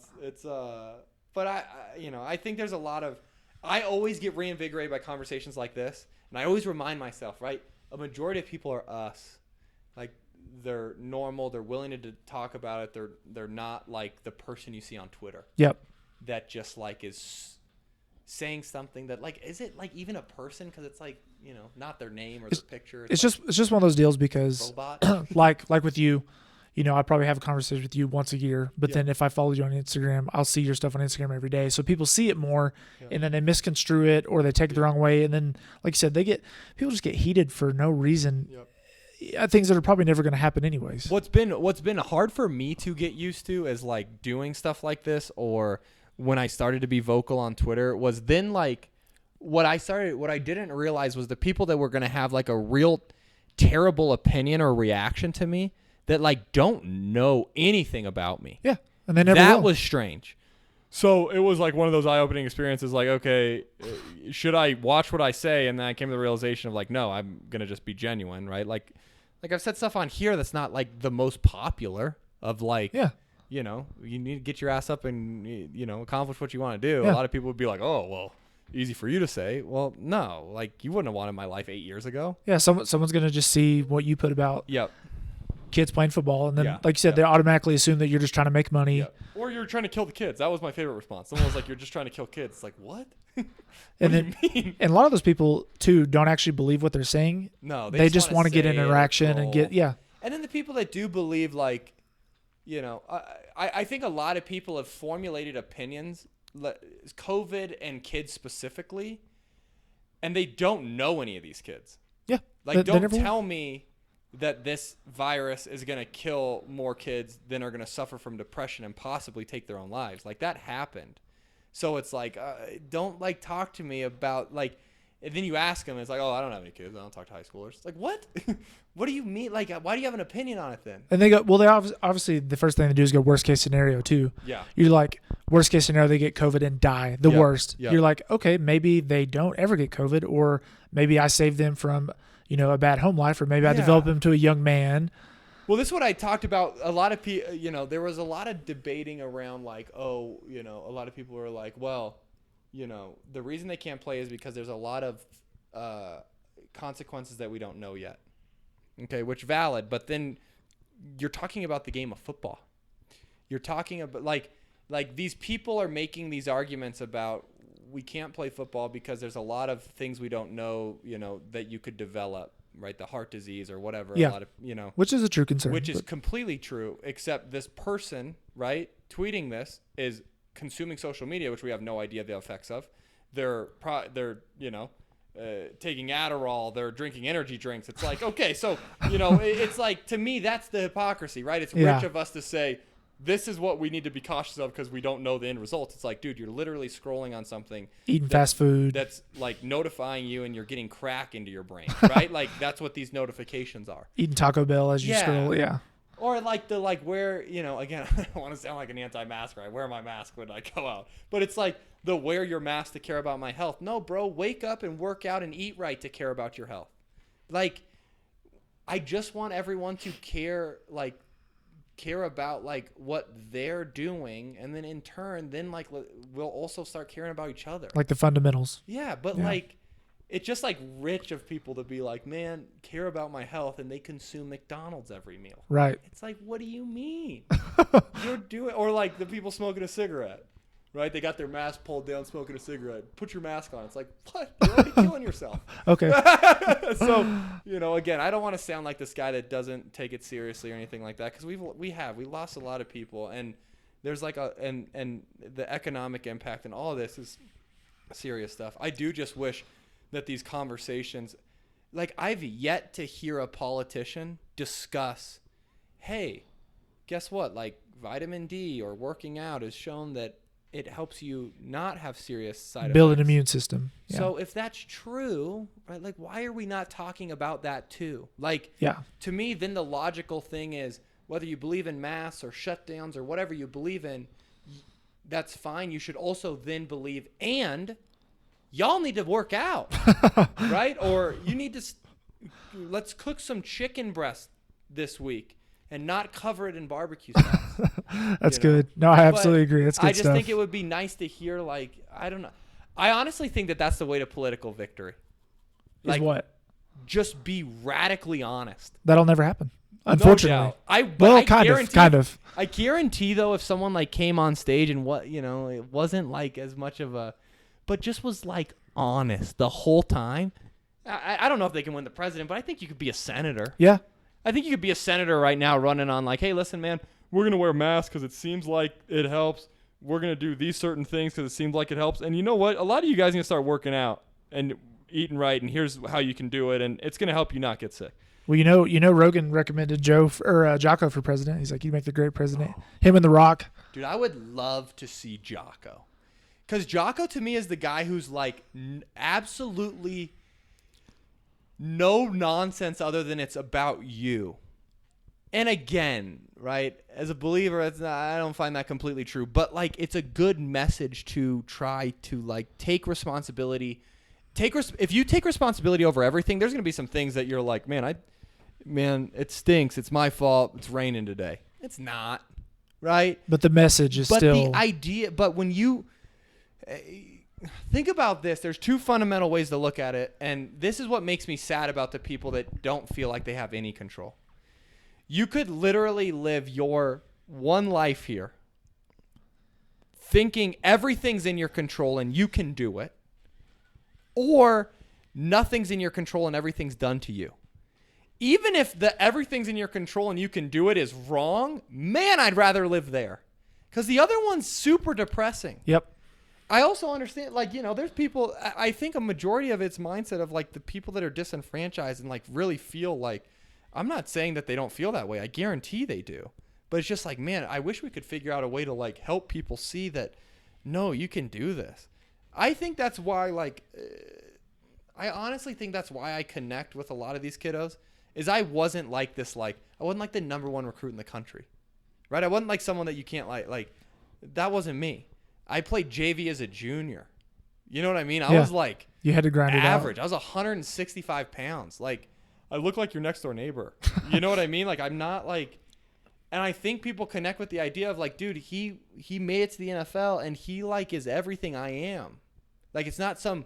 but I think there's a lot of, I always get reinvigorated by conversations like this. And I always remind myself, right? A majority of people are us. Like, they're normal. They're willing to talk about it. They're not like the person you see on Twitter. Yep. That just like is saying something that like, is it like even a person? Because it's like, not their name or their picture. It's just one of those deals because like with you, I probably have a conversation with you once a year, but then if I follow you on Instagram, I'll see your stuff on Instagram every day. So people see it more and then they misconstrue it or they take it the wrong way. And then, like you said, people just get heated for no reason. Things that are probably never going to happen anyways. What's been hard for me to get used to is like doing stuff like this, or when I started to be vocal on Twitter, was then like what I didn't realize was the people that were going to have like a real terrible opinion or reaction to me that like don't know anything about me. Yeah. And they never That will. was strange. So it was like one of those eye-opening experiences, like, okay, should I watch what I say? And then I came to the realization of like, no, I'm going to just be genuine, right? Like I've said stuff on here that's not like the most popular of like, you need to get your ass up and, accomplish what you want to do. Yeah. A lot of people would be like, oh, well, easy for you to say. Well, no, like you wouldn't have wanted my life 8 years ago. Yeah. Someone's going to just see what you put about kids playing football. And then, like you said, they automatically assume that you're just trying to make money. Or you're trying to kill the kids. That was my favorite response. Someone was like, you're just trying to kill kids. It's like, what? And then, and a lot of those people too don't actually believe what they're saying. No, they just want to get interaction and get And then the people that do believe, like, I think a lot of people have formulated opinions, COVID and kids specifically, and they don't know any of these kids. Yeah, like don't tell me that this virus is going to kill more kids than are going to suffer from depression and possibly take their own lives. Like that happened. So it's like, don't like talk to me about like, and then you ask them, it's like, oh, I don't have any kids. I don't talk to high schoolers. It's like, what? What do you mean? Like, why do you have an opinion on it then? And they go, well, they obviously the first thing they do is go worst case scenario too. Yeah. You're like, worst case scenario, they get COVID and die. The worst. Yeah. You're like, okay, maybe they don't ever get COVID, or maybe I saved them from, a bad home life, or maybe I develop them to a young man. Well, this is what I talked about. A lot of people, there was a lot of debating around like, oh, a lot of people were like, well, the reason they can't play is because there's a lot of consequences that we don't know yet. Okay, which valid, but then you're talking about the game of football. You're talking about like these people are making these arguments about we can't play football because there's a lot of things we don't know, that you could develop, right? The heart disease or whatever. Yeah. A lot of, Which is a true concern. Which is completely true, except this person, right, tweeting this is consuming social media, which we have no idea the effects of. They're taking Adderall, they're drinking energy drinks. It's like, okay, so, it's like, to me, that's the hypocrisy, right? It's rich of us to say, this is what we need to be cautious of because we don't know the end result. It's like, dude, you're literally scrolling on something. Eating fast food. That's like notifying you and you're getting crack into your brain, right? Like that's what these notifications are. Eating Taco Bell as you scroll, Or like where, again, I don't want to sound like an anti-masker. I wear my mask when I go out. But it's like the wear your mask to care about my health. No, bro, wake up and work out and eat right to care about your health. Like, I just want everyone to care about like what they're doing, and then in turn we'll also start caring about each other, like the fundamentals. Like it's just like rich of people to be like, man, care about my health, and they consume McDonald's every meal, right? It's like, what do you mean? You're doing, or like the people smoking a cigarette, right? They got their mask pulled down smoking a cigarette. Put your mask on. It's like, what? You're already killing yourself. Okay. So, again, I don't want to sound like this guy that doesn't take it seriously or anything like that, because we lost a lot of people, and there's like and the economic impact and all of this is serious stuff. I do just wish that these conversations, like I've yet to hear a politician discuss, hey, guess what? Like vitamin D or working out has shown that it helps you not have serious side Build effects. an immune system. Yeah. So if that's true, right, like why are we not talking about that too? Like, yeah. to me, then the logical thing is whether you believe in masks or shutdowns or whatever you believe in, that's fine. You should also then believe, and y'all need to work out, right? Or you need to, let's cook some chicken breast this week and not cover it in barbecue sauce. That's good. No, I absolutely agree. That's good I just stuff. think it would be nice to hear, like, I don't know. I honestly think that that's the way to political victory. Is what? Just be radically honest. That'll never happen, unfortunately. No doubt. Kind of. I guarantee, though, if someone, like, came on stage and it wasn't, like, as much of a, but just was, like, honest the whole time. I don't know if they can win the president, but I think you could be a senator. Yeah. I think you could be a senator right now running on, like, hey, listen, man, we're going to wear masks because it seems like it helps. We're going to do these certain things because it seems like it helps. And you know what? A lot of you guys are going to start working out and eating right, and here's how you can do it, and it's going to help you not get sick. Well, you know, Rogan recommended Jocko for president. He's like, you make the great president. Him and The Rock. Dude, I would love to see Jocko. Because Jocko, to me, is the guy who's, like, absolutely no nonsense other than it's about you. And again, right, as a believer, I don't find that completely true. But, like, it's a good message to try to, like, take responsibility. If you take responsibility over everything, there's going to be some things that you're like, man, it stinks. It's my fault. It's raining today. It's not, right? But the message is but still. The idea, but when you think about this, there's two fundamental ways to look at it. And this is what makes me sad about the people that don't feel like they have any control. You could literally live your one life here thinking everything's in your control and you can do it, or nothing's in your control and everything's done to you. Even if the everything's in your control and you can do it is wrong, man, I'd rather live there. Because the other one's super depressing. Yep. I also understand, like, there's people, I think a majority of it's mindset of, like, the people that are disenfranchised and, like, really feel like, I'm not saying that they don't feel that way. I guarantee they do. But it's just like, man, I wish we could figure out a way to, like, help people see that, no, you can do this. I think that's why, like, I honestly think that's why I connect with a lot of these kiddos is I wasn't like this, like, I wasn't like the number one recruit in the country, right? I wasn't like someone that you can't like, that wasn't me. I played JV as a junior. You know what I mean? I was like, you had to grind it average. out. I was 165 pounds. Like, I look like your next door neighbor. You know what I mean? Like, I'm not like, and I think people connect with the idea of, like, dude, he made it to the NFL and he, like, is everything I am. Like, it's not some,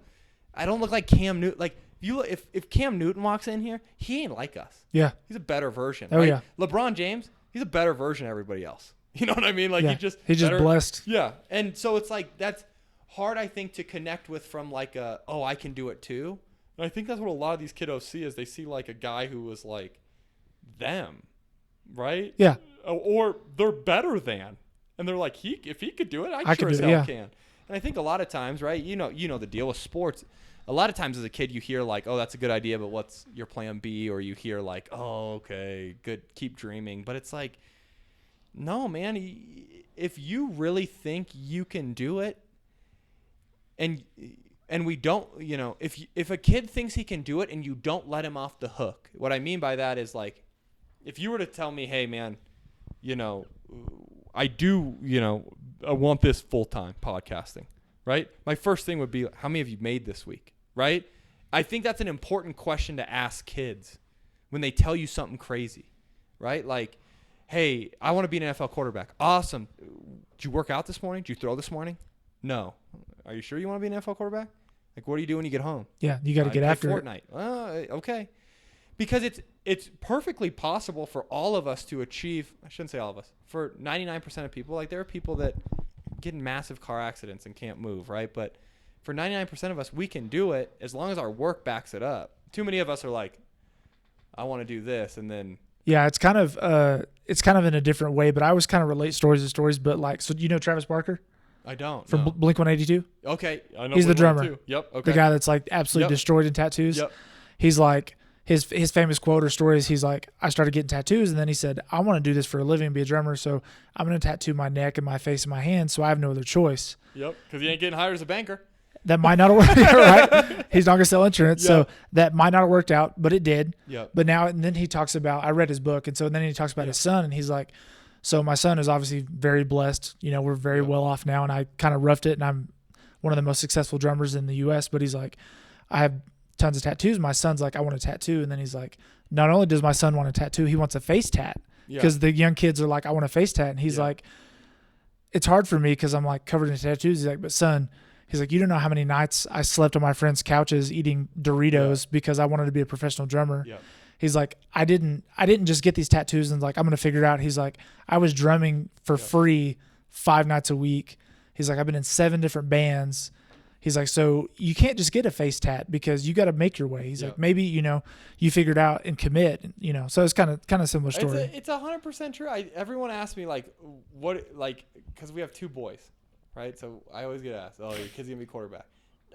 I don't look like Cam Newton. Like, if Cam Newton walks in here, he ain't like us. Yeah. He's a better version. Oh, right? yeah. LeBron James, he's a better version of everybody else. You know what I mean? Like, yeah. he's just blessed. Yeah. And so it's like, that's hard, I think, to connect with from, like, I can do it too. And I think that's what a lot of these kiddos see is they see, like, a guy who was like them, right? Yeah. Or they're better than. And they're like, if he could do it, I sure as hell can. And I think a lot of times, right, you know the deal with sports. A lot of times as a kid you hear, like, oh, that's a good idea, but what's your plan B? Or you hear, like, oh, okay, good, keep dreaming. But it's like, no, man, if you really think you can do it, and we don't, if a kid thinks he can do it and you don't let him off the hook, what I mean by that is, like, if you were to tell me, hey, man, I do, I want this full-time podcasting, right? My first thing would be, how many have you made this week, right? I think that's an important question to ask kids when they tell you something crazy, right? Like, hey, I want to be an NFL quarterback. Awesome. Did you work out this morning? Did you throw this morning? No. Are you sure you want to be an NFL quarterback? Like, what do you do when you get home? Yeah, you got to get after Fortnite. Okay. Because it's perfectly possible for all of us to achieve, I shouldn't say all of us, for 99% of people, like, there are people that get in massive car accidents and can't move, right? But for 99% of us, we can do it as long as our work backs it up. Too many of us are like, I want to do this, and then... Yeah, it's kind of in a different way, but I always kind of relate stories to stories. But, like, so you know Travis Barker? I don't. From Blink-182? Okay. I know he's the drummer. Yep. Okay. The guy that's, like, absolutely destroyed in tattoos. Yep. He's like, his famous quote or story is he's like, I started getting tattoos, and then he said, I want to do this for a living and be a drummer, so I'm going to tattoo my neck and my face and my hands, so I have no other choice. Yep, because he ain't getting hired as a banker. That might not have worked, right? He's not going to sell insurance, Yep. so that might not have worked out, but it did. Yep. But now, and then he talks about, I read his book, and so then he talks about his son, and he's like, so my son is obviously very blessed. You know, we're very well off now, and I kind of roughed it, and I'm one of the most successful drummers in the U.S., but he's like, I have tons of tattoos. My son's like, I want a tattoo. And then he's like, not only does my son want a tattoo, he wants a face tat, because the young kids are like, I want a face tat. And he's like, it's hard for me because I'm like covered in tattoos. He's like, but son, he's like, you don't know how many nights I slept on my friends' couches eating Doritos because I wanted to be a professional drummer. Yep. He's like, I didn't just get these tattoos and like, I'm going to figure it out. He's like, I was drumming for free 5 nights a week. He's like, I've been in 7 different bands. He's like, so you can't just get a face tat because you got to make your way. He's like, maybe, you know, you figure it out and commit, you know. So it's kind of similar story. It's 100% true. Everyone asks me like, what, like, because we have 2 boys, right? So I always get asked, oh, your kid's gonna be quarterback.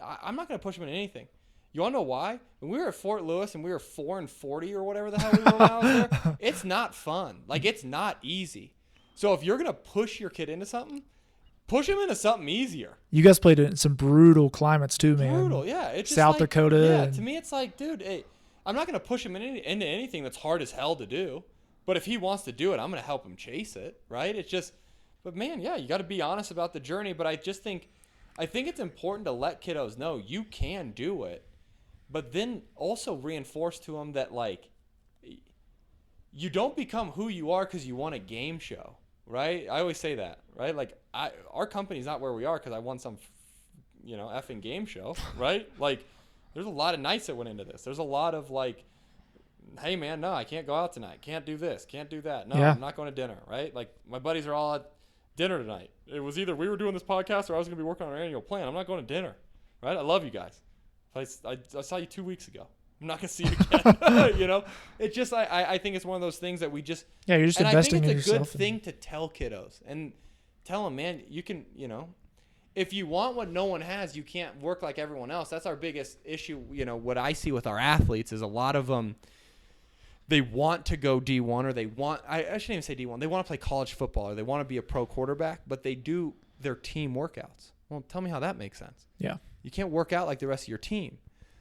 I'm not gonna push him in anything. You want to know why? When we were at Fort Lewis and we were 4-40 or whatever the hell we were when I was there, it's not fun. Like, it's not easy. So if you're gonna push your kid into something, push him into something easier. You guys played in some brutal climates too, man. Brutal, yeah. It's just South like, Dakota. Yeah, and- to me, it's like, dude, hey, I'm not going to push him into anything that's hard as hell to do. But if he wants to do it, I'm going to help him chase it, right? It's just, but man, yeah, you got to be honest about the journey. But I think it's important to let kiddos know you can do it. But then also reinforce to them that, like, you don't become who you are because you want a game show. Right? I always say that, right? Like, our company's not where we are because I won some, effing game show, right? Like, there's a lot of nights that went into this. There's a lot of, like, hey, man, no, I can't go out tonight. Can't do this. Can't do that. No, I'm not going to dinner, right? Like, my buddies are all at dinner tonight. It was either we were doing this podcast or I was going to be working on our annual plan. I'm not going to dinner, right? I love you guys. I saw you 2 weeks ago. I'm not going to see you again. You know, it's just, I think it's one of those things that we just, yeah, you're just investing in yourself. I think it's a good thing to tell kiddos and tell them, man, you can, if you want what no one has, you can't work like everyone else. That's our biggest issue. What I see with our athletes is a lot of them, they want to go D1 or they want, I shouldn't even say D1. They want to play college football or they want to be a pro quarterback, but they do their team workouts. Well, tell me how that makes sense. Yeah. You can't work out like the rest of your team.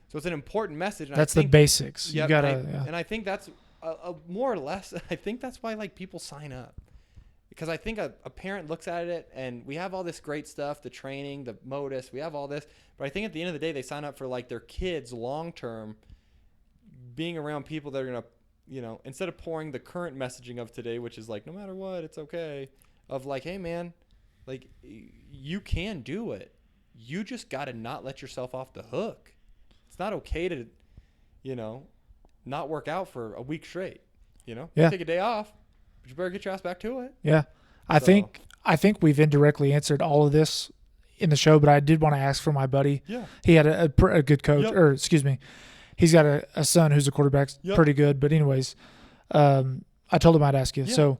So it's an important message. And that's the basics. Yep, you gotta, and I think that's more or less. I think that's why like people sign up, because I think a parent looks at it and we have all this great stuff, the training, the modus, we have all this, but I think at the end of the day they sign up for like their kids long term, being around people that are gonna, instead of pouring the current messaging of today, which is like no matter what it's okay, of like, hey man, like you can do it, you just got to not let yourself off the hook. It's not okay to, not work out for a week straight. Yeah. Take a day off, but you better get your ass back to it. Yeah. I think we've indirectly answered all of this in the show, but I did want to ask for my buddy. Yeah. He had a good coach, or excuse me, he's got a son who's a quarterback, pretty good. But anyways, I told him I'd ask you. Yeah. So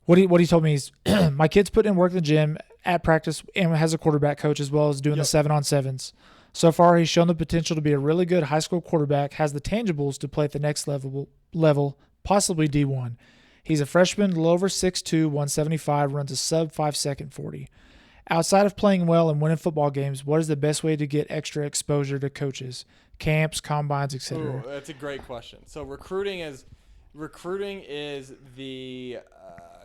what he told me is my kid's putting in work in the gym at practice and has a quarterback coach as well as doing the 7-on-7s. So far, he's shown the potential to be a really good high school quarterback, has the tangibles to play at the next level, possibly D1. He's a freshman, a little over 6'2", 175, runs a sub 5-second 40. Outside of playing well and winning football games, what is the best way to get extra exposure to coaches, camps, combines, etc.? That's a great question. So recruiting is the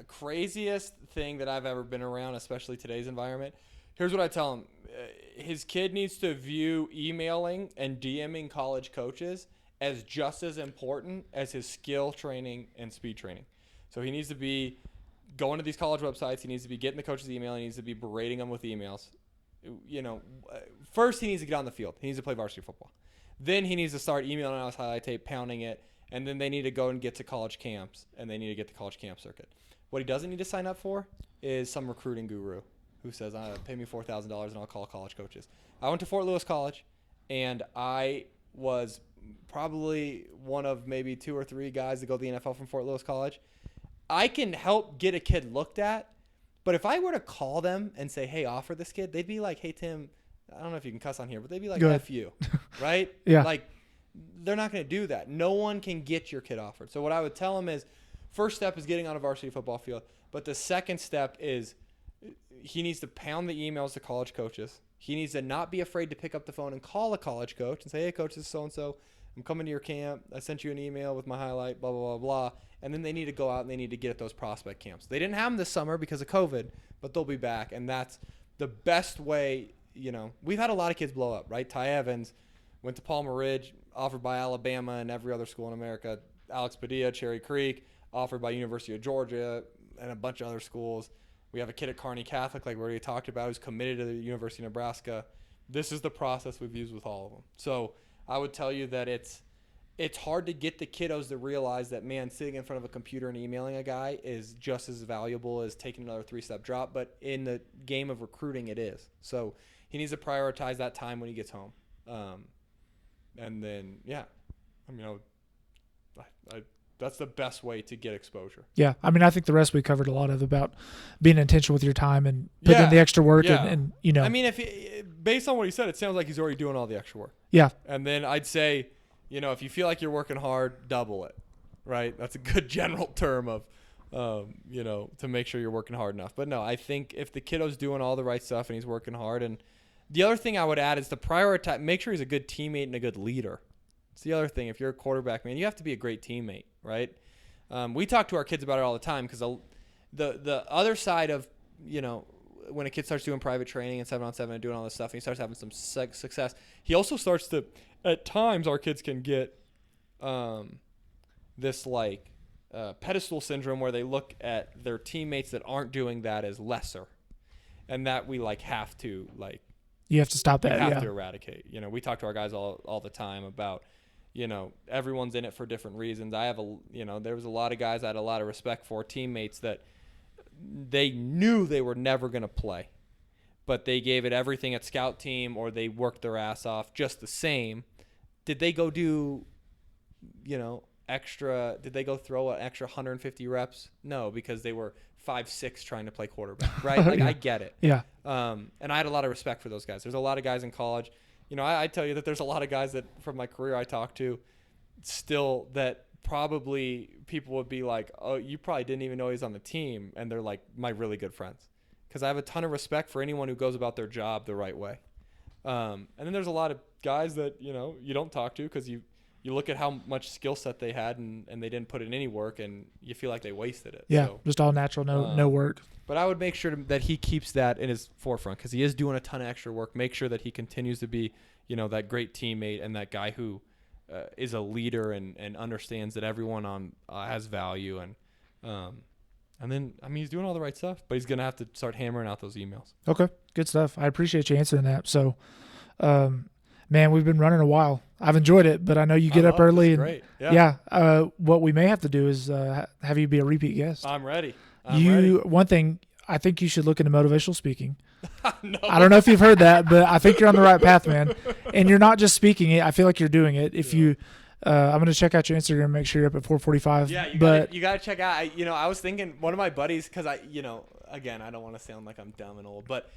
craziest thing that I've ever been around, especially today's environment. Here's what I tell him. His kid needs to view emailing and DMing college coaches as just as important as his skill training and speed training. So he needs to be going to these college websites. He needs to be getting the coach's email. He needs to be berating them with emails. First he needs to get on the field. He needs to play varsity football. Then he needs to start emailing out his highlight tape, pounding it, and then they need to go and get to college camps, and they need to get the college camp circuit. What he doesn't need to sign up for is some recruiting guru who says, pay me $4,000 and I'll call college coaches. I went to Fort Lewis College, and I was probably one of maybe 2 or 3 guys that go to the NFL from Fort Lewis College. I can help get a kid looked at, but if I were to call them and say, hey, offer this kid, they'd be like, hey, Tim, I don't know if you can cuss on here, but they'd be like, F you, right? Yeah. Like, they're not going to do that. No one can get your kid offered. So what I would tell them is, first step is getting on a varsity football field. But the second step is he needs to pound the emails to college coaches. He needs to not be afraid to pick up the phone and call a college coach and say, hey, coach, this is so-and-so. I'm coming to your camp. I sent you an email with my highlight, blah, blah, blah, blah. And then they need to go out and they need to get at those prospect camps. They didn't have them this summer because of COVID, but they'll be back. And that's the best way. We've had a lot of kids blow up, right? Ty Evans went to Palmer Ridge, offered by Alabama and every other school in America. Alex Padilla, Cherry Creek, offered by University of Georgia and a bunch of other schools. We have a kid at Kearney Catholic, like we already talked about, who's committed to the University of Nebraska. This is the process we've used with all of them. So I would tell you that it's hard to get the kiddos to realize that, man, sitting in front of a computer and emailing a guy is just as valuable as taking another 3-step drop. But in the game of recruiting, it is. So he needs to prioritize that time when he gets home. And then, that's the best way to get exposure. Yeah. I mean, I think the rest we covered a lot of about being intentional with your time and putting in the extra work and I mean, based on what he said, it sounds like he's already doing all the extra work. Yeah. And then I'd say, if you feel like you're working hard, double it, right? That's a good general term of, to make sure you're working hard enough. But no, I think if the kiddo's doing all the right stuff and he's working hard, and the other thing I would add is to prioritize, make sure he's a good teammate and a good leader. It's the other thing. If you're a quarterback, man, you have to be a great teammate, right? We talk to our kids about it all the time because the other side of, when a kid starts doing private training and 7-on-7 and doing all this stuff, and he starts having some success, he also starts to, at times, our kids can get this pedestal syndrome where they look at their teammates that aren't doing that as lesser, and that we have to you have to stop that. We have to eradicate. We talk to our guys all the time about, everyone's in it for different reasons. There was a lot of guys I had a lot of respect for, teammates that they knew they were never going to play, but they gave it everything at scout team, or they worked their ass off just the same. Did they go do, did they go throw an extra 150 reps? No, because they were 5'6" trying to play quarterback, right? I get it. Yeah. And I had a lot of respect for those guys. There's a lot of guys in college. I tell you that there's a lot of guys that from my career I talk to still that probably people would be like, oh, you probably didn't even know he's on the team. And they're like my really good friends, because I have a ton of respect for anyone who goes about their job the right way. And then there's a lot of guys that, you don't talk to because you look at how much skill set they had and they didn't put in any work, and you feel like they wasted it. Yeah, so, just all natural, no work. But I would make sure that he keeps that in his forefront, because he is doing a ton of extra work. Make sure that he continues to be, that great teammate and that guy who is a leader and understands that everyone has value. And then, he's doing all the right stuff, but he's going to have to start hammering out those emails. Okay, good stuff. I appreciate you answering that. So, man, we've been running a while. I've enjoyed it, but I know you get up early. And, great. Yeah. What we may have to do is have you be a repeat guest. I'm ready. One thing, I think you should look into motivational speaking. No. I don't know if you've heard that, but I think you're on the right path, man. And you're not just speaking it. I feel like you're doing it. If you, I'm going to check out your Instagram, make sure you're up at 4:45. Yeah, you got to check out. I was thinking one of my buddies, because again, I don't want to sound like I'm dumb and old, but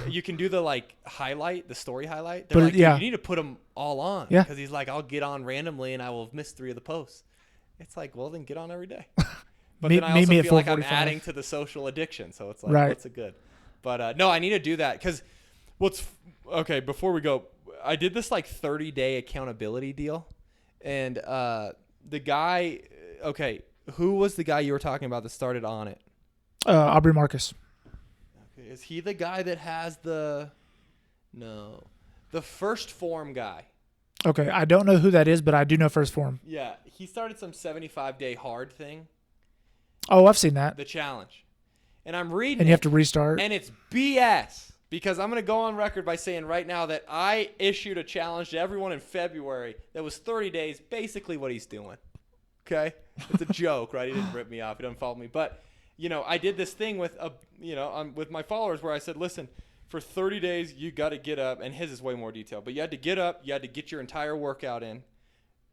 you can do the highlight, the story highlight. They're you need to put them all on. Yeah. Because he's like, I'll get on randomly and I will have missed 3 of the posts. It's like, well, then get on every day. But then I also feel like I'm adding to the social addiction. So it's like, what's a good? But no, I need to do that, because before we go, I did this 30-day accountability deal. And the guy, who was the guy you were talking about that started on it? Aubrey Marcus. Okay, is he the guy that has the First Form guy? Okay, I don't know who that is, but I do know First Form. Yeah, he started some 75-day hard thing. Oh, I've seen that. The challenge. And I'm reading and you have to restart. And it's BS, because I'm going to go on record by saying right now that I issued a challenge to everyone in February that was 30 days, basically what he's doing. Okay? It's a joke, right? He didn't rip me off. He doesn't follow me. But, I did this thing with with my followers where I said, listen, for 30 days, you got to get up, and his is way more detailed, but you had to get up, you had to get your entire workout in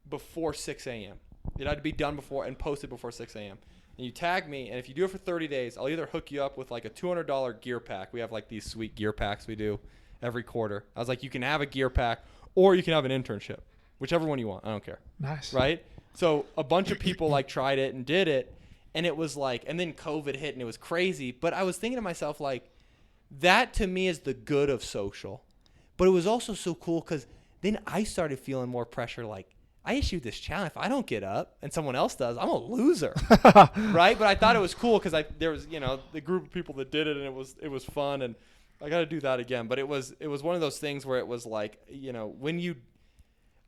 before 6 a.m. It had to be done before and posted before 6 a.m. And you tag me, and if you do it for 30 days, I'll either hook you up with a $200 gear pack. We have these sweet gear packs we do every quarter. I was like, you can have a gear pack, or you can have an internship. whichever one you want. I don't care. Nice. Right? So a bunch of people like tried it and did it, and it was like, and then COVID hit and it was crazy. But I was thinking to myself, like, that to me is the good of social. But it was also so cool because then I started feeling more pressure. Like, I issued this challenge. If I don't get up and someone else does, I'm a loser, right? But I thought it was cool because there was, you know, the group of people that did it, and it was fun, and I got to do that again. But it was one of those things where it was like, you know,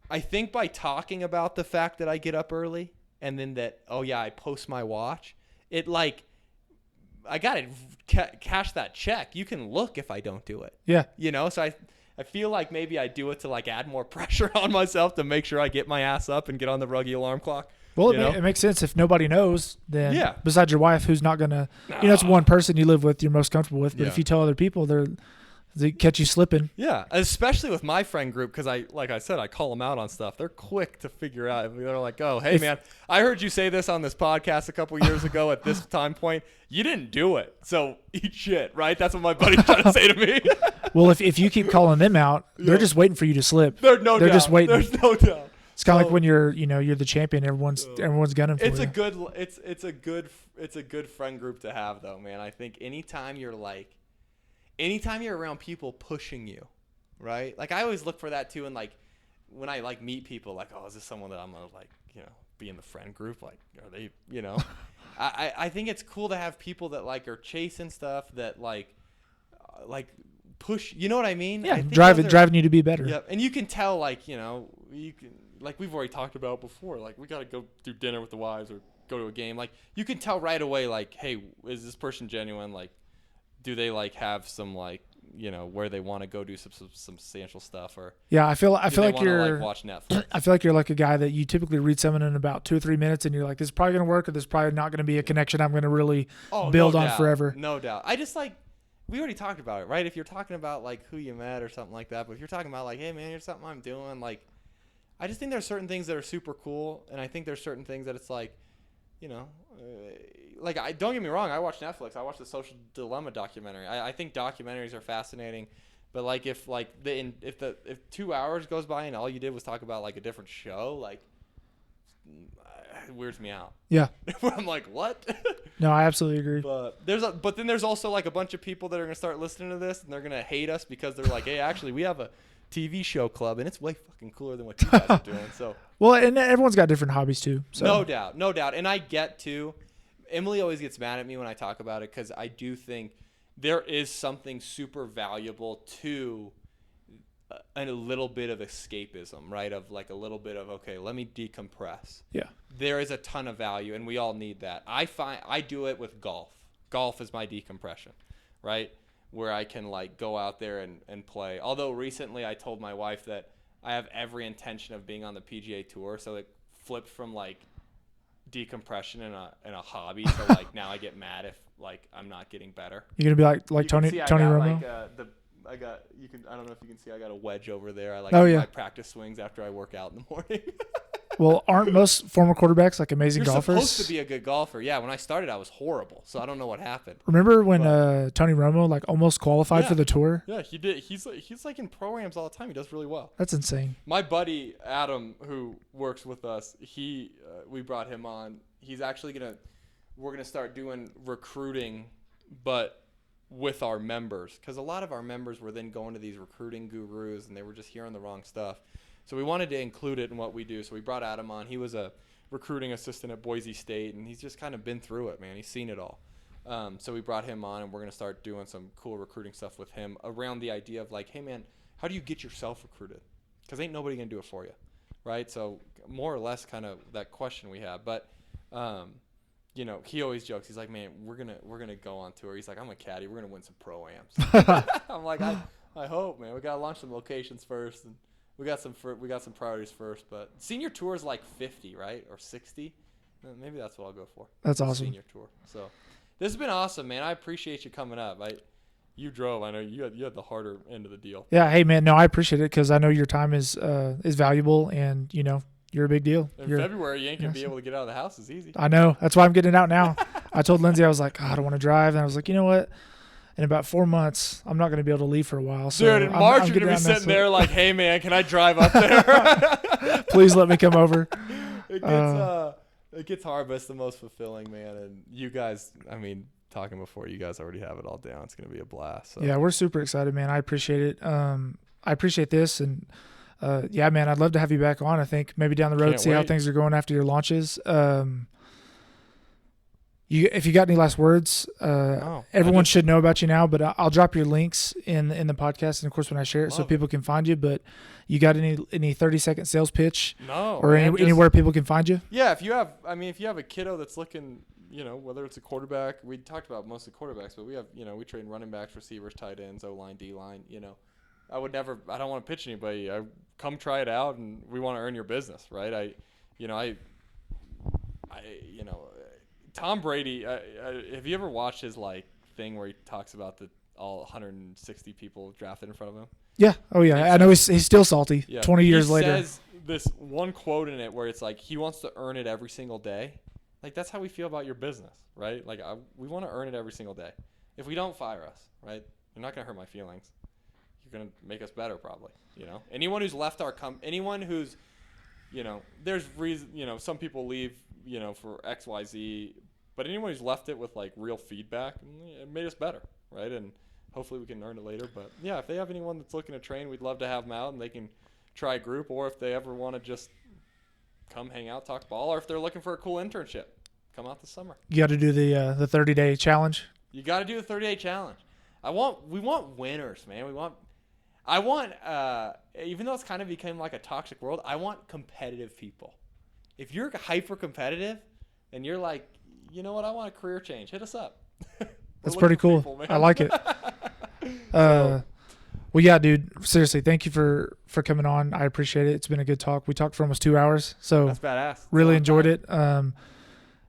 I think by talking about the fact that I get up early and then that, oh yeah, I post my watch, it like, I got to cash that check. You can look if I don't do it. Yeah. You know, so I feel like maybe I do it to like add more pressure on myself to make sure I get my ass up and get on the ruggy alarm clock. Well, it makes sense if nobody knows, then Yeah. besides your wife, who's not going to, you know, it's one person you live with, you're most comfortable with. But Yeah. if you tell other people, they catch you slipping. Yeah, especially with my friend group, because like I said, I call them out on stuff. They're quick to figure out. They're like, "Oh, hey man, I heard you say this on this podcast a couple years ago at this time point. You didn't do it, so eat shit." Right? That's what my buddy's trying to say to me. Well, if you keep calling them out, they're just waiting for you to slip. They're just waiting. There's no doubt. It's kind of like when you're the champion. Everyone's gunning for It's you. a good friend group to have, though, man. I think anytime you're around people pushing you, right? Like I always look for that too, and like when I like meet people, like, oh, is this someone that I'm gonna like, you know, be in the friend group? Like, are they, you know? I think it's cool to have people that like are chasing stuff that like push. You know what I mean? Yeah, I think driving you to be better. Yep, and you can tell, like, you know, like we've already talked about before, like we got to go do dinner with the wives or go to a game. Like you can tell right away, like, hey, is this person genuine? Like, do they like have some like, you know, where they want to go do some substantial stuff, or yeah, I feel like you're like watch Netflix. I feel like you're like a guy that you typically read someone in about 2 or 3 minutes, and you're like, this is probably gonna work, or there's probably not gonna be a connection I'm gonna really build no on doubt, forever. No doubt. I just like, we already talked about it, right? If you're talking about like who you met or something like that, but if you're talking about like, hey man, here's something I'm doing, like, I just think there's certain things that are super cool, and I think there's certain things that it's like, you know, like don't get me wrong, I watch Netflix. I watch the Social Dilemma documentary. I think documentaries are fascinating, but like if 2 hours goes by and all you did was talk about like a different show, like it weirds me out. Yeah. I'm like, what? No, I absolutely agree. But then there's also like a bunch of people that are gonna start listening to this and they're gonna hate us because they're like, hey, actually we have a TV show club and it's way fucking cooler than what you guys are doing. So well, and everyone's got different hobbies too. So no doubt. And I get to, Emily always gets mad at me when I talk about it because I do think there is something super valuable to a little bit of escapism, right? Of like a little bit of, okay, let me decompress. Yeah. There is a ton of value, and we all need that. I do it with golf. Golf is my decompression, right? Where I can like go out there and play. Although recently I told my wife that I have every intention of being on the PGA Tour, so it flipped from like decompression and a hobby to like now I get mad if like I'm not getting better. You're gonna be like Tony Romo. I don't know if you can see, I got a wedge over there. I like my practice swings after I work out in the morning. Well, aren't most former quarterbacks like amazing You're golfers? supposed to be a good golfer. Yeah, when I started, I was horrible, so I don't know what happened. Remember when Tony Romo like almost qualified for the tour? Yeah, he did. He's like in programs all the time. He does really well. That's insane. My buddy Adam, who works with us, we brought him on. He's actually we're gonna start doing recruiting, but with our members, because a lot of our members were then going to these recruiting gurus and they were just hearing the wrong stuff. So we wanted to include it in what we do. So we brought Adam on. He was a recruiting assistant at Boise State, and he's just kind of been through it, man. He's seen it all. So we brought him on, and we're going to start doing some cool recruiting stuff with him around the idea of like, hey, man, how do you get yourself recruited? Because ain't nobody going to do it for you, right? So more or less kind of that question we have. But, you know, he always jokes. He's like, man, we're gonna go on tour. He's like, I'm a caddy. We're going to win some pro-ams. I'm like, I hope, man. We got to launch some locations first, and we got some priorities first, but senior tour is like 50, right, or 60. Maybe that's what I'll go for. That's awesome. Senior tour. So this has been awesome, man. I appreciate you coming up. You drove. I know you had the harder end of the deal. Yeah. Hey, man. No, I appreciate it because I know your time is valuable, and you know you're a big deal. In February, you ain't gonna be able to get out of the house as easy. I know. That's why I'm getting it out now. I told Lindsay, I was like, I don't want to drive, and I was like, you know what? in about 4 months, I'm not going to be able to leave for a while. So Dude, in March, I'm you're going to be getting down sitting there like, hey, man, can I drive up there? Please let me come over. It gets hard, but it's the most fulfilling, man. And you guys, I mean, talking before, you guys already have it all down. It's going to be a blast. So. Yeah, we're super excited, man. I appreciate it. I appreciate this. And, yeah, man, I'd love to have you back on. I think maybe down the road, Can't see how wait. things are going after your launches. If you got any last words, everyone should know about you now, but I'll drop your links in the podcast, and of course when I share it, so people can find you. But you got any 30-second sales pitch? No. Or anywhere people can find you? Yeah, if you have a kiddo that's looking, whether it's a quarterback, we talked about mostly quarterbacks, but we have, we train running backs, receivers, tight ends, O-line, D-line, I don't want to pitch anybody. Come try it out, and we want to earn your business, right? Tom Brady, have you ever watched his thing where he talks about all 160 people drafted in front of him? Yeah. Oh yeah. I know he's still salty. Yeah. 20 years later. He says this one quote in it where it's like he wants to earn it every single day. Like that's how we feel about your business, right? Like we want to earn it every single day. If we don't, fire us, right? You're not gonna hurt my feelings. You're gonna make us better, probably. Anyone who's left anyone who's, there's reason. Some people leave, for X, Y, Z. But anyone who's left it with real feedback, it made us better, right? And hopefully we can earn it later. But yeah, if they have anyone that's looking to train, we'd love to have them out, and they can try a group. Or if they ever want to just come hang out, talk ball, or if they're looking for a cool internship, come out this summer. You got to do the 30-day challenge. You got to do the 30-day challenge. We want winners, man. I want even though it's kind of become like a toxic world, I want competitive people. If you're hyper competitive and you're like, you know what, I want a career change, hit us up. That's pretty cool. People, I like it. Well, yeah, dude, seriously, thank you for coming on. I appreciate it. It's been a good talk. We talked for almost 2 hours, so that's badass. Really enjoyed it.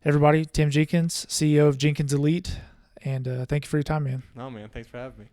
Everybody, Tim Jenkins, CEO of Jenkins Elite, and thank you for your time, man. No, man, thanks for having me.